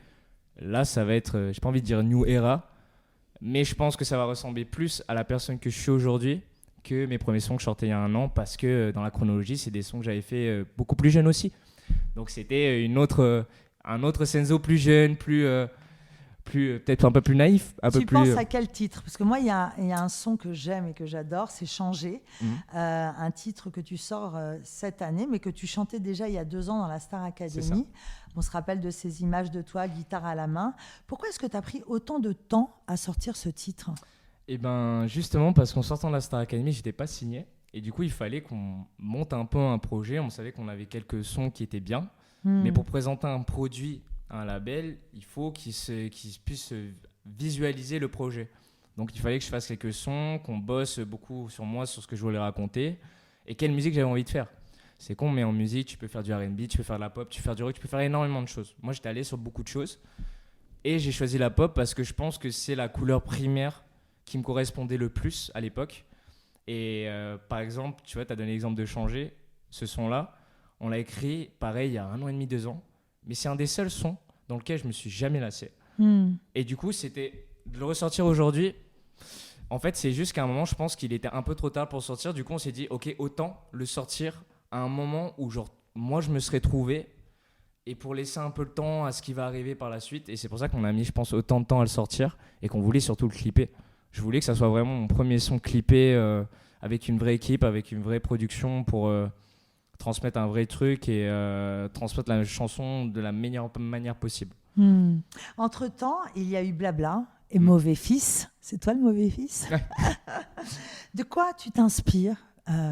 là, ça va être, j'ai pas envie de dire new era, mais je pense que ça va ressembler plus à la personne que je suis aujourd'hui que mes premiers sons que je sortais il y a un an, parce que dans la chronologie, c'est des sons que j'avais fait beaucoup plus jeune aussi. Donc c'était un autre Senzo plus jeune, plus peut-être un peu plus naïf. Tu penses à quel titre ? Parce que moi, il y a un son que j'aime et que j'adore, c'est Changer. Un titre que tu sors cette année, mais que tu chantais déjà il y a 2 ans dans la Star Academy. On se rappelle de ces images de toi, guitare à la main. Pourquoi est-ce que tu as pris autant de temps à sortir ce titre ? Eh bien, justement, parce qu'en sortant de la Star Academy, je n'étais pas signé. Et du coup, il fallait qu'on monte un peu un projet. On savait qu'on avait quelques sons qui étaient bien. Mais pour présenter un produit à un label, il faut qu'il puisse visualiser le projet. Donc, il fallait que je fasse quelques sons, qu'on bosse beaucoup sur moi, sur ce que je voulais raconter et quelle musique j'avais envie de faire. C'est con, mais en musique, tu peux faire du R&B, tu peux faire de la pop, tu peux faire du rock, tu peux faire énormément de choses. Moi, j'étais allé sur beaucoup de choses. Et j'ai choisi la pop parce que je pense que c'est la couleur primaire qui me correspondait le plus à l'époque. Et par exemple, tu vois, tu as donné l'exemple de Changer. Ce son-là, on l'a écrit, pareil, il y a 1 an et demi, 2 ans. Mais c'est un des seuls sons dans lequel je me suis jamais lassé. Et du coup, c'était de le ressortir aujourd'hui. En fait, c'est juste qu'à un moment, je pense qu'il était un peu trop tard pour sortir. Du coup, on s'est dit, ok, autant le sortir à un moment où, genre, moi, je me serais trouvé et pour laisser un peu le temps à ce qui va arriver par la suite. Et c'est pour ça qu'on a mis, je pense, autant de temps à le sortir et qu'on voulait surtout le clipper. Je voulais que ça soit vraiment mon premier son clippé avec une vraie équipe, avec une vraie production pour transmettre un vrai truc et transmettre la chanson de la meilleure manière possible. Entre-temps, il y a eu Blabla et Mauvais Fils. C'est toi le mauvais fils ? De quoi tu t'inspires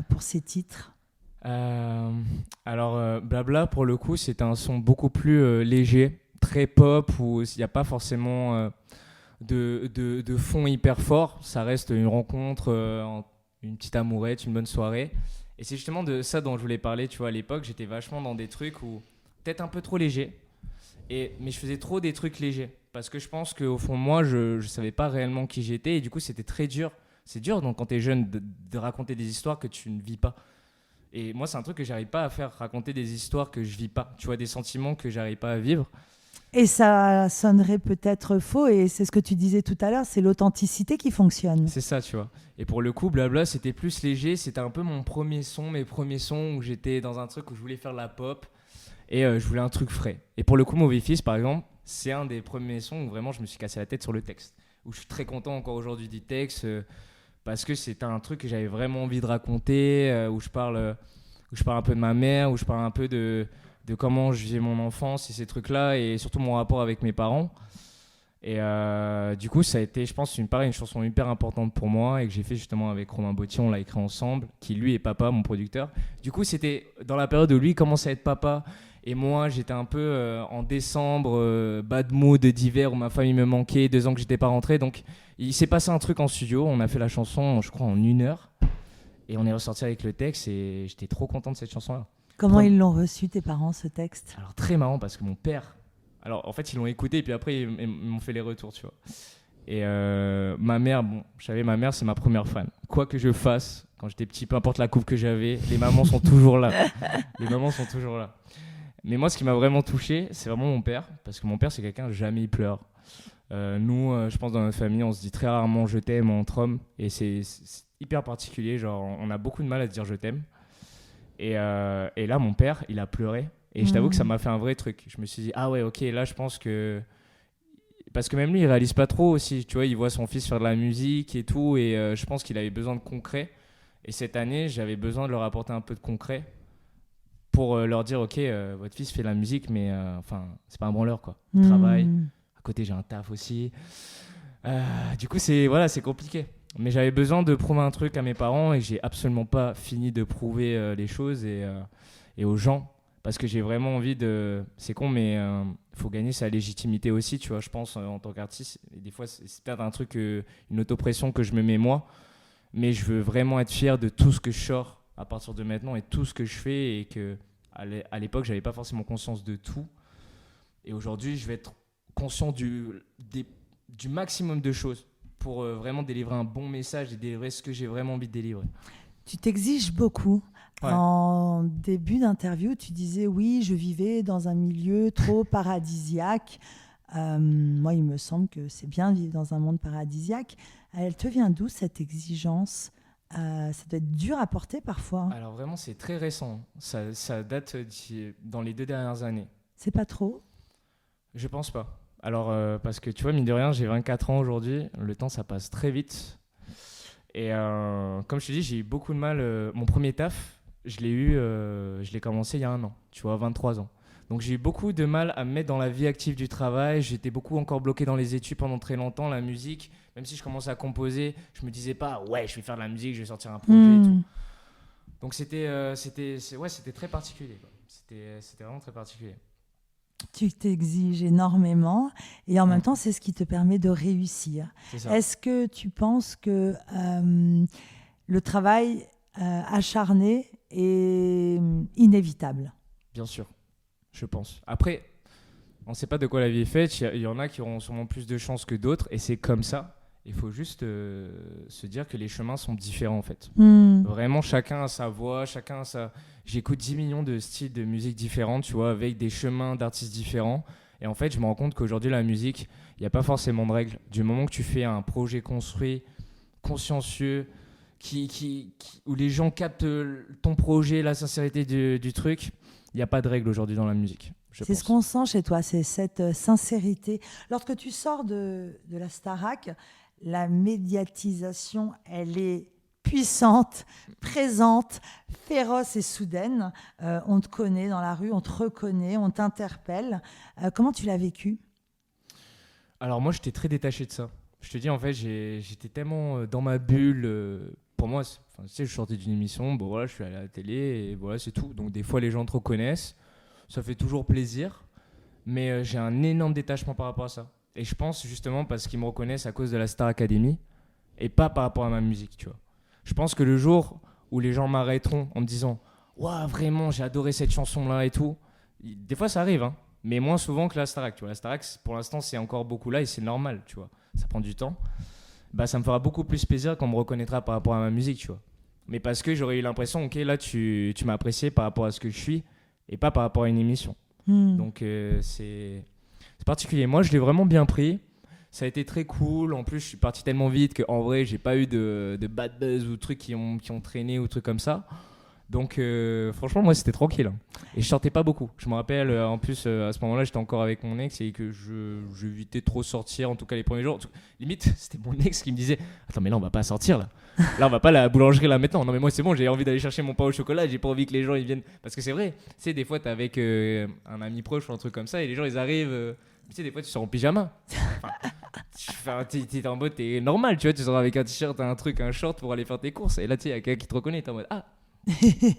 pour ces titres ? Alors, Blabla, pour le coup, c'est un son beaucoup plus léger, très pop, où il n'y a pas forcément de fond hyper fort. Ça reste une rencontre, une petite amourette, une bonne soirée. Et c'est justement de ça dont je voulais parler. Tu vois, à l'époque, j'étais vachement dans des trucs où peut-être un peu trop léger. Mais je faisais trop des trucs légers. Parce que je pense qu'au fond de moi, je ne savais pas réellement qui j'étais. Et du coup, c'était très dur. C'est dur donc, quand tu es jeune de raconter des histoires que tu ne vis pas. Et moi, c'est un truc que j'arrive pas à faire, raconter des histoires que je vis pas. Tu vois, des sentiments que j'arrive pas à vivre. Et ça sonnerait peut-être faux, et c'est ce que tu disais tout à l'heure, c'est l'authenticité qui fonctionne. C'est ça, tu vois. Et pour le coup, Blabla, c'était plus léger. C'était un peu mes premiers sons où j'étais dans un truc où je voulais faire de la pop et je voulais un truc frais. Et pour le coup, Mauvais Fils, par exemple, c'est un des premiers sons où vraiment je me suis cassé la tête sur le texte. Où je suis très content encore aujourd'hui du texte parce que c'était un truc que j'avais vraiment envie de raconter, où je parle un peu de ma mère, où je parle un peu de comment je vivais mon enfance et ces trucs-là, et surtout mon rapport avec mes parents. Et du coup, ça a été, je pense, une chanson hyper importante pour moi et que j'ai fait justement avec Romain Bottier, on l'a écrit ensemble, qui lui est papa, mon producteur. Du coup, c'était dans la période où lui commençait à être papa et moi, j'étais un peu en décembre, bad mood d'hiver où ma famille me manquait, 2 ans que j'étais pas rentré. Donc, il s'est passé un truc en studio, on a fait la chanson, je crois, en 1 heure et on est ressorti avec le texte et j'étais trop content de cette chanson-là. Comment ils l'ont reçu, tes parents, ce texte ? Alors, très marrant parce que mon père... Alors, en fait, ils l'ont écouté et puis après, ils m'ont fait les retours, tu vois. Et ma mère, je savais, ma mère, c'est ma première fan. Quoi que je fasse, quand j'étais petit, peu importe la coupe que j'avais, les mamans sont toujours là. Les mamans sont toujours là. Mais moi, ce qui m'a vraiment touché, c'est vraiment mon père. Parce que mon père, c'est quelqu'un, jamais il pleure. Nous, je pense, dans notre famille, on se dit très rarement « je t'aime » entre hommes. Et c'est hyper particulier. Genre, on a beaucoup de mal à se dire « je t'aime ». Et là, mon père, il a pleuré. Et je t'avoue que ça m'a fait un vrai truc. Je me suis dit, ah ouais, ok, là, je pense que parce que même lui, il réalise pas trop aussi. Tu vois, il voit son fils faire de la musique et tout, et je pense qu'il avait besoin de concret. Et cette année, j'avais besoin de leur apporter un peu de concret pour leur dire, ok, votre fils fait de la musique, mais enfin, c'est pas un branleur, quoi. Il travaille. À côté, j'ai un taf aussi. Du coup, c'est compliqué. Mais j'avais besoin de prouver un truc à mes parents et j'ai absolument pas fini de prouver les choses et aux gens. Parce que j'ai vraiment envie de... C'est con, mais faut gagner sa légitimité aussi, tu vois, je pense, en tant qu'artiste. Et des fois, c'est peut-être un truc, une autopression que je me mets moi. Mais je veux vraiment être fier de tout ce que je sors à partir de maintenant et tout ce que je fais. Et que à l'époque, j'avais pas forcément conscience de tout. Et aujourd'hui, je vais être conscient du maximum de choses pour vraiment délivrer un bon message et délivrer ce que j'ai vraiment envie de délivrer. Tu t'exiges beaucoup. Ouais. En début d'interview, tu disais oui, je vivais dans un milieu trop paradisiaque. Moi, il me semble que c'est bien de vivre dans un monde paradisiaque. Elle te vient d'où cette exigence? Ça doit être dur à porter parfois. Alors vraiment, c'est très récent. Ça date dans les 2 dernières années. C'est pas trop? Je pense pas. Alors, parce que tu vois, mine de rien, j'ai 24 ans aujourd'hui. Le temps, ça passe très vite. Et comme je te dis, j'ai eu beaucoup de mal. Mon premier taf, je l'ai commencé il y a 1 an, tu vois, 23 ans. Donc j'ai eu beaucoup de mal à me mettre dans la vie active du travail. J'étais beaucoup encore bloqué dans les études pendant très longtemps. La musique, même si je commençais à composer, je me disais pas, ouais, je vais faire de la musique, je vais sortir un projet et tout. Donc c'était très particulier, quoi. C'était vraiment très particulier. Tu t'exiges énormément et en même temps, c'est ce qui te permet de réussir. C'est ça. Est-ce que tu penses que le travail acharné est inévitable? Bien sûr, je pense. Après, on ne sait pas de quoi la vie est faite. Il y en a qui auront sûrement plus de chance que d'autres et c'est comme ça. Il faut juste se dire que les chemins sont différents en fait. Vraiment, chacun a sa voix, chacun a sa... J'écoute 10 millions de styles de musique différents, tu vois, avec des chemins d'artistes différents. Et en fait, je me rends compte qu'aujourd'hui, la musique, il n'y a pas forcément de règles. Du moment que tu fais un projet construit, consciencieux, où les gens captent ton projet, la sincérité du truc, il n'y a pas de règles aujourd'hui dans la musique. C'est ce qu'on sent chez toi, c'est cette sincérité. Lorsque tu sors de la Starac, la médiatisation, elle est puissante, présente, féroce et soudaine. On te connaît dans la rue, on te reconnaît, on t'interpelle. Comment tu l'as vécu? Alors moi, j'étais très détaché de ça. Je te dis, en fait, j'étais tellement dans ma bulle. Pour moi, tu sais, je sortais d'une émission, bon voilà, je suis allé à la télé et voilà, c'est tout. Donc des fois, les gens te reconnaissent. Ça fait toujours plaisir. Mais j'ai un énorme détachement par rapport à ça. Et je pense justement parce qu'ils me reconnaissent à cause de la Star Academy et pas par rapport à ma musique, tu vois. Je pense que le jour où les gens m'arrêteront en me disant « Waouh, vraiment, j'ai adoré cette chanson-là et tout », des fois ça arrive, hein, mais moins souvent que la Starac, tu vois. La Starac, pour l'instant, c'est encore beaucoup là et c'est normal, tu vois. Ça prend du temps. Bah, ça me fera beaucoup plus plaisir quand on me reconnaîtra par rapport à ma musique, tu vois. Mais parce que j'aurais eu l'impression, ok, là, tu m'as apprécié par rapport à ce que je suis et pas par rapport à une émission. Donc, c'est particulier. Moi, je l'ai vraiment bien pris. Ça a été très cool. En plus, je suis parti tellement vite qu'en vrai, j'ai pas eu de bad buzz ou trucs qui ont traîné ou trucs comme ça. Donc, franchement, moi, c'était tranquille. Et je sortais pas beaucoup. Je me rappelle, en plus, à ce moment-là, j'étais encore avec mon ex et que j'évitais trop sortir, en tout cas les premiers jours. Limite, c'était mon ex qui me disait « Attends, mais là, on va pas sortir, là. Là, on va pas à la boulangerie, là, maintenant. Non, mais moi, c'est bon, j'ai envie d'aller chercher mon pain au chocolat. J'ai pas envie que les gens, ils viennent... » Parce que c'est vrai, tu sais, des fois, t'es avec un ami proche ou un truc comme ça et les gens, ils arrivent... Tu sais, des fois, tu sors en pyjama. T'es en mode, t'es normal, tu vois, tu sors avec un t-shirt, un truc, un short pour aller faire tes courses. Et là, tu sais, il y a quelqu'un qui te reconnaît, t'es en mode « Ah,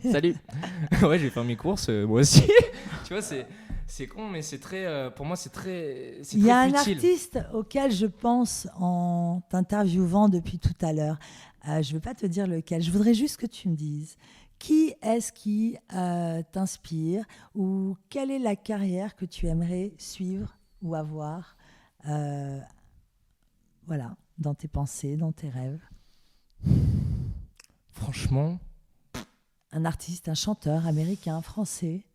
salut. » Ouais, j'ai fait mes courses, moi aussi. Tu vois, c'est con, mais c'est très... pour moi, c'est très futile. Il y a un artiste auquel je pense en t'interviewant depuis tout à l'heure. Je ne veux pas te dire lequel. Je voudrais juste que tu me dises qui est-ce qui t'inspire ou quelle est la carrière que tu aimerais suivre ou avoir voilà, dans tes pensées, dans tes rêves. Franchement... Un artiste, un chanteur américain, français.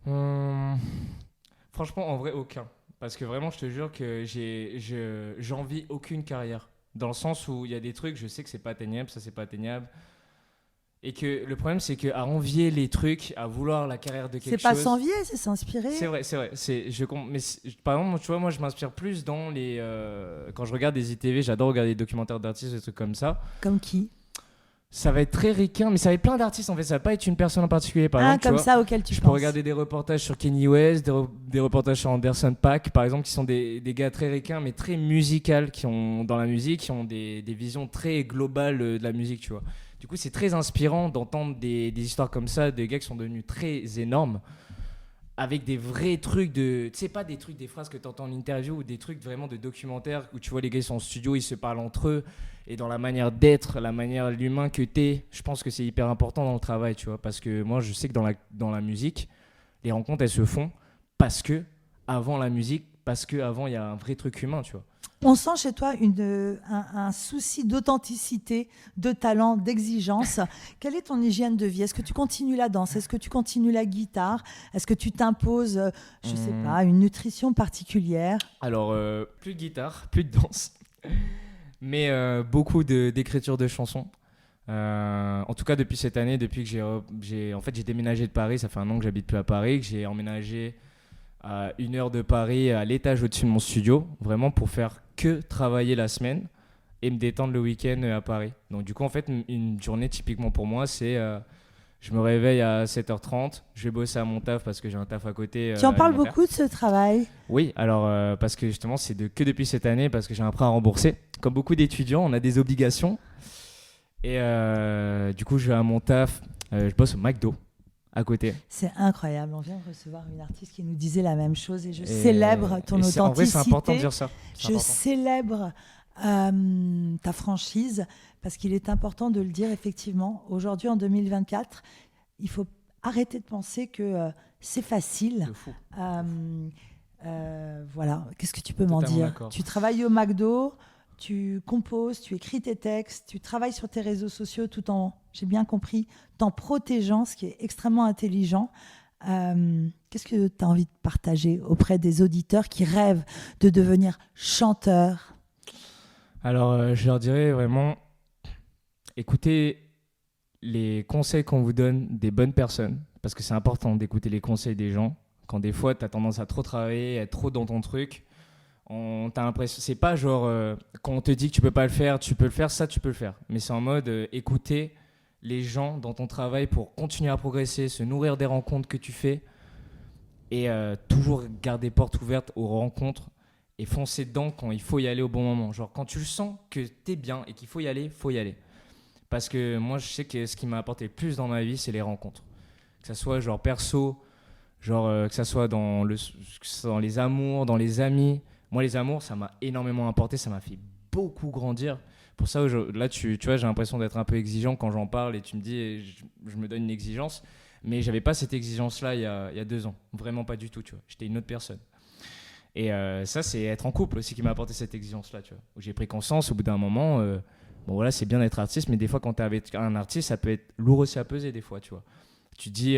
Franchement, en vrai, aucun. Parce que vraiment, je te jure que j'envie aucune carrière. Dans le sens où il y a des trucs, je sais que c'est pas atteignable, ça c'est pas atteignable. Et que le problème, c'est qu'à envier les trucs, à vouloir la carrière de quelque chose... C'est pas s'envier, c'est s'inspirer. C'est vrai. Par exemple, tu vois, moi, je m'inspire plus dans les... quand je regarde des ITV, j'adore regarder des documentaires d'artistes, des trucs comme ça. Comme qui? Ça va être très ricain, mais ça va être plein d'artistes, en fait. Ça va pas être une personne en particulier, par exemple. Comme tu vois, ça, auquel tu je penses. peux regarder des reportages sur Kanye West, des reportages sur Anderson .Paak, par exemple, qui sont des gars très ricains, mais très musicales, qui ont, dans la musique, qui ont des visions très globales de la musique, tu vois. Du coup, c'est très inspirant d'entendre des histoires comme ça, des gars qui sont devenus très énormes, avec des vrais trucs de... Tu sais, pas des trucs, des phrases que tu entends en interview, ou des trucs vraiment de documentaires, où tu vois les gars, ils sont en studio, ils se parlent entre eux, et dans la manière d'être, l'humain que t'es, je pense que c'est hyper important dans le travail, tu vois, parce que moi, je sais que dans la musique, les rencontres, elles se font parce que, avant la musique, parce qu'avant, il y a un vrai truc humain, tu vois. On sent chez toi un souci d'authenticité, de talent, d'exigence. Quelle est ton hygiène de vie? Est-ce que tu continues la danse? Est-ce que tu continues la guitare? Est-ce que tu t'imposes, je sais pas, une nutrition particulière? Alors, plus de guitare, plus de danse, mais beaucoup d'écriture de chansons. En tout cas, depuis cette année, depuis que j'ai déménagé de Paris, ça fait 1 an que j'habite plus à Paris, que j'ai emménagé à 1 heure de Paris, à l'étage au-dessus de mon studio, vraiment pour faire que travailler la semaine et me détendre le week-end à Paris. Donc du coup, en fait, une journée typiquement pour moi, c'est je me réveille à 7h30, je vais bosser à mon taf parce que j'ai un taf à côté. Tu en parles alimentaire. beaucoup de ce travail? Oui, alors parce que justement, c'est que depuis cette année, parce que j'ai un prêt à rembourser. Comme beaucoup d'étudiants, on a des obligations. Et du coup, je vais à mon taf, je bosse au McDo. À côté. C'est incroyable. On vient de recevoir une artiste qui nous disait la même chose et je célèbre ton authenticité. En vrai, c'est important de dire ça. Je célèbre ta franchise parce qu'il est important de le dire effectivement. Aujourd'hui, en 2024, il faut arrêter de penser que c'est facile. De fou. Voilà. Qu'est-ce que tu peux m'en dire? Tu travailles au McDo, tu composes, tu écris tes textes, tu travailles sur tes réseaux sociaux tout en, j'ai bien compris, t'en protégeant, ce qui est extrêmement intelligent. Qu'est-ce que tu as envie de partager auprès des auditeurs qui rêvent de devenir chanteurs? Alors, je leur dirais vraiment, écoutez les conseils qu'on vous donne des bonnes personnes, parce que c'est important d'écouter les conseils des gens. Quand des fois, tu as tendance à trop travailler, à être trop dans ton truc, t'as l'impression, c'est pas genre quand on te dit que tu peux pas le faire, tu peux le faire, ça tu peux le faire. Mais c'est en mode écouter les gens dans ton travail pour continuer à progresser, se nourrir des rencontres que tu fais et toujours garder porte ouverte aux rencontres et foncer dedans quand il faut y aller au bon moment. Genre quand tu le sens que t'es bien et qu'il faut y aller, faut y aller. Parce que moi je sais que ce qui m'a apporté le plus dans ma vie, c'est les rencontres. Que ça soit genre perso, genre que ça soit dans les amours, dans les amis. Moi, les amours, ça m'a énormément apporté, ça m'a fait beaucoup grandir. Pour ça, là, tu vois, j'ai l'impression d'être un peu exigeant quand j'en parle et tu me dis, je me donne une exigence. Mais j'avais pas cette exigence-là il y a 2 ans. Vraiment pas du tout, tu vois. J'étais une autre personne. Et ça, c'est être en couple aussi qui m'a apporté cette exigence-là, tu vois. Où j'ai pris conscience au bout d'un moment, bon voilà, c'est bien d'être artiste, mais des fois, quand t'es avec un artiste, ça peut être lourd aussi à peser des fois, tu vois. Tu te dis,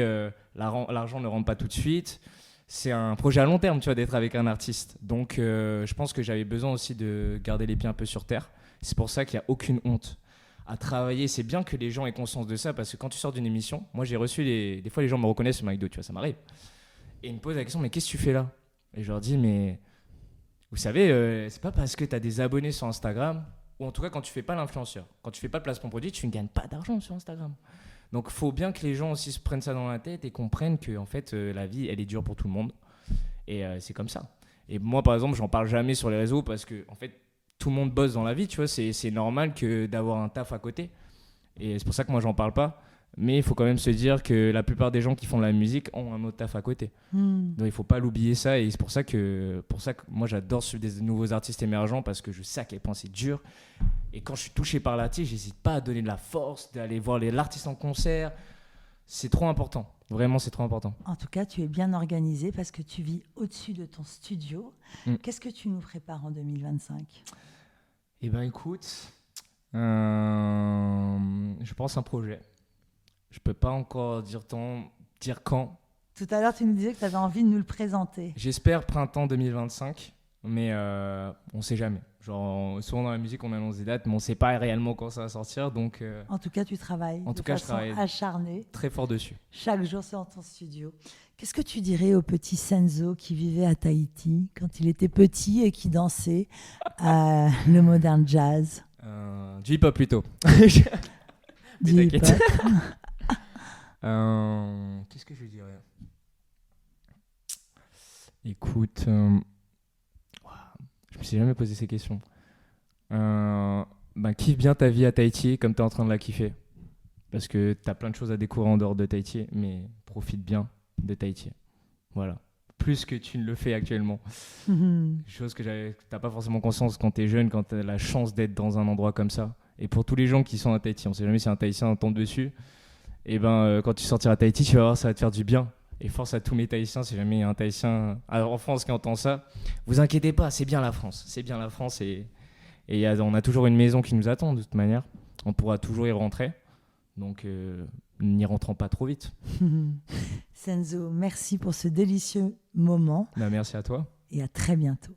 l'argent ne rentre pas tout de suite. C'est un projet à long terme, tu vois, d'être avec un artiste. Donc, je pense que j'avais besoin aussi de garder les pieds un peu sur terre. C'est pour ça qu'il n'y a aucune honte à travailler. C'est bien que les gens aient conscience de ça, parce que quand tu sors d'une émission, moi, j'ai reçu des fois, les gens me reconnaissent sur McDo, tu vois, ça m'arrive. Et ils me posent la question, mais qu'est-ce que tu fais là? Et je leur dis, mais vous savez, c'est pas parce que tu as des abonnés sur Instagram, ou en tout cas, quand tu fais pas l'influenceur, quand tu fais pas le placement produit, tu ne gagnes pas d'argent sur Instagram. Donc, il faut bien que les gens aussi se prennent ça dans la tête et comprennent que en fait, la vie, elle est dure pour tout le monde. Et c'est comme ça. Et moi, par exemple, j'en parle jamais sur les réseaux parce que en fait, tout le monde bosse dans la vie, tu vois. C'est normal d'avoir un taf à côté. Et c'est pour ça que moi, j'en parle pas. Mais il faut quand même se dire que la plupart des gens qui font de la musique ont un autre taf à côté. Donc, il faut pas l'oublier ça. Et c'est pour ça que moi, j'adore suivre des nouveaux artistes émergents parce que je sais à quel point c'est dur. Et quand je suis touché par l'artiste, j'hésite pas à donner de la force, d'aller voir l'artiste en concert. C'est trop important. Vraiment, c'est trop important. En tout cas, tu es bien organisé parce que tu vis au-dessus de ton studio. Qu'est-ce que tu nous prépares en 2025? Eh bien, écoute, je pense un projet. Je peux pas encore dire quand. Tout à l'heure, tu nous disais que tu avais envie de nous le présenter. J'espère printemps 2025, mais on sait jamais. Genre, souvent dans la musique, on annonce des dates, mais on ne sait pas réellement quand ça va sortir. Donc, En tout cas, tu travailles en de tout cas, je façon travaille acharnée. très fort dessus. Chaque jour, c'est dans ton studio. Qu'est-ce que tu dirais au petit Senzo qui vivait à Tahiti quand il était petit et qui dansait le modern jazz, Du hip-hop plutôt. du Mais hip-hop? t'inquiète. Qu'est-ce que je dirais? Écoute, je me suis jamais posé ces questions. Kiffe bien ta vie à Tahiti comme tu es en train de la kiffer. Parce que tu as plein de choses à découvrir en dehors de Tahiti, mais profite bien de Tahiti. Voilà. Plus que tu ne le fais actuellement. Chose que tu n'as pas forcément conscience quand tu es jeune, quand tu as la chance d'être dans un endroit comme ça. Et pour tous les gens qui sont à Tahiti, on ne sait jamais si un Tahitien tombe dessus. Et quand tu sortiras à Tahiti, tu vas voir, ça va te faire du bien. Et force à tous mes Tahitiens, si jamais il y a un Tahitien en France qui entend ça, vous inquiétez pas, c'est bien la France. C'est bien la France et on a toujours une maison qui nous attend de toute manière. On pourra toujours y rentrer. Donc, n'y rentrons pas trop vite. Senzo, merci pour ce délicieux moment Merci à toi. et à très bientôt.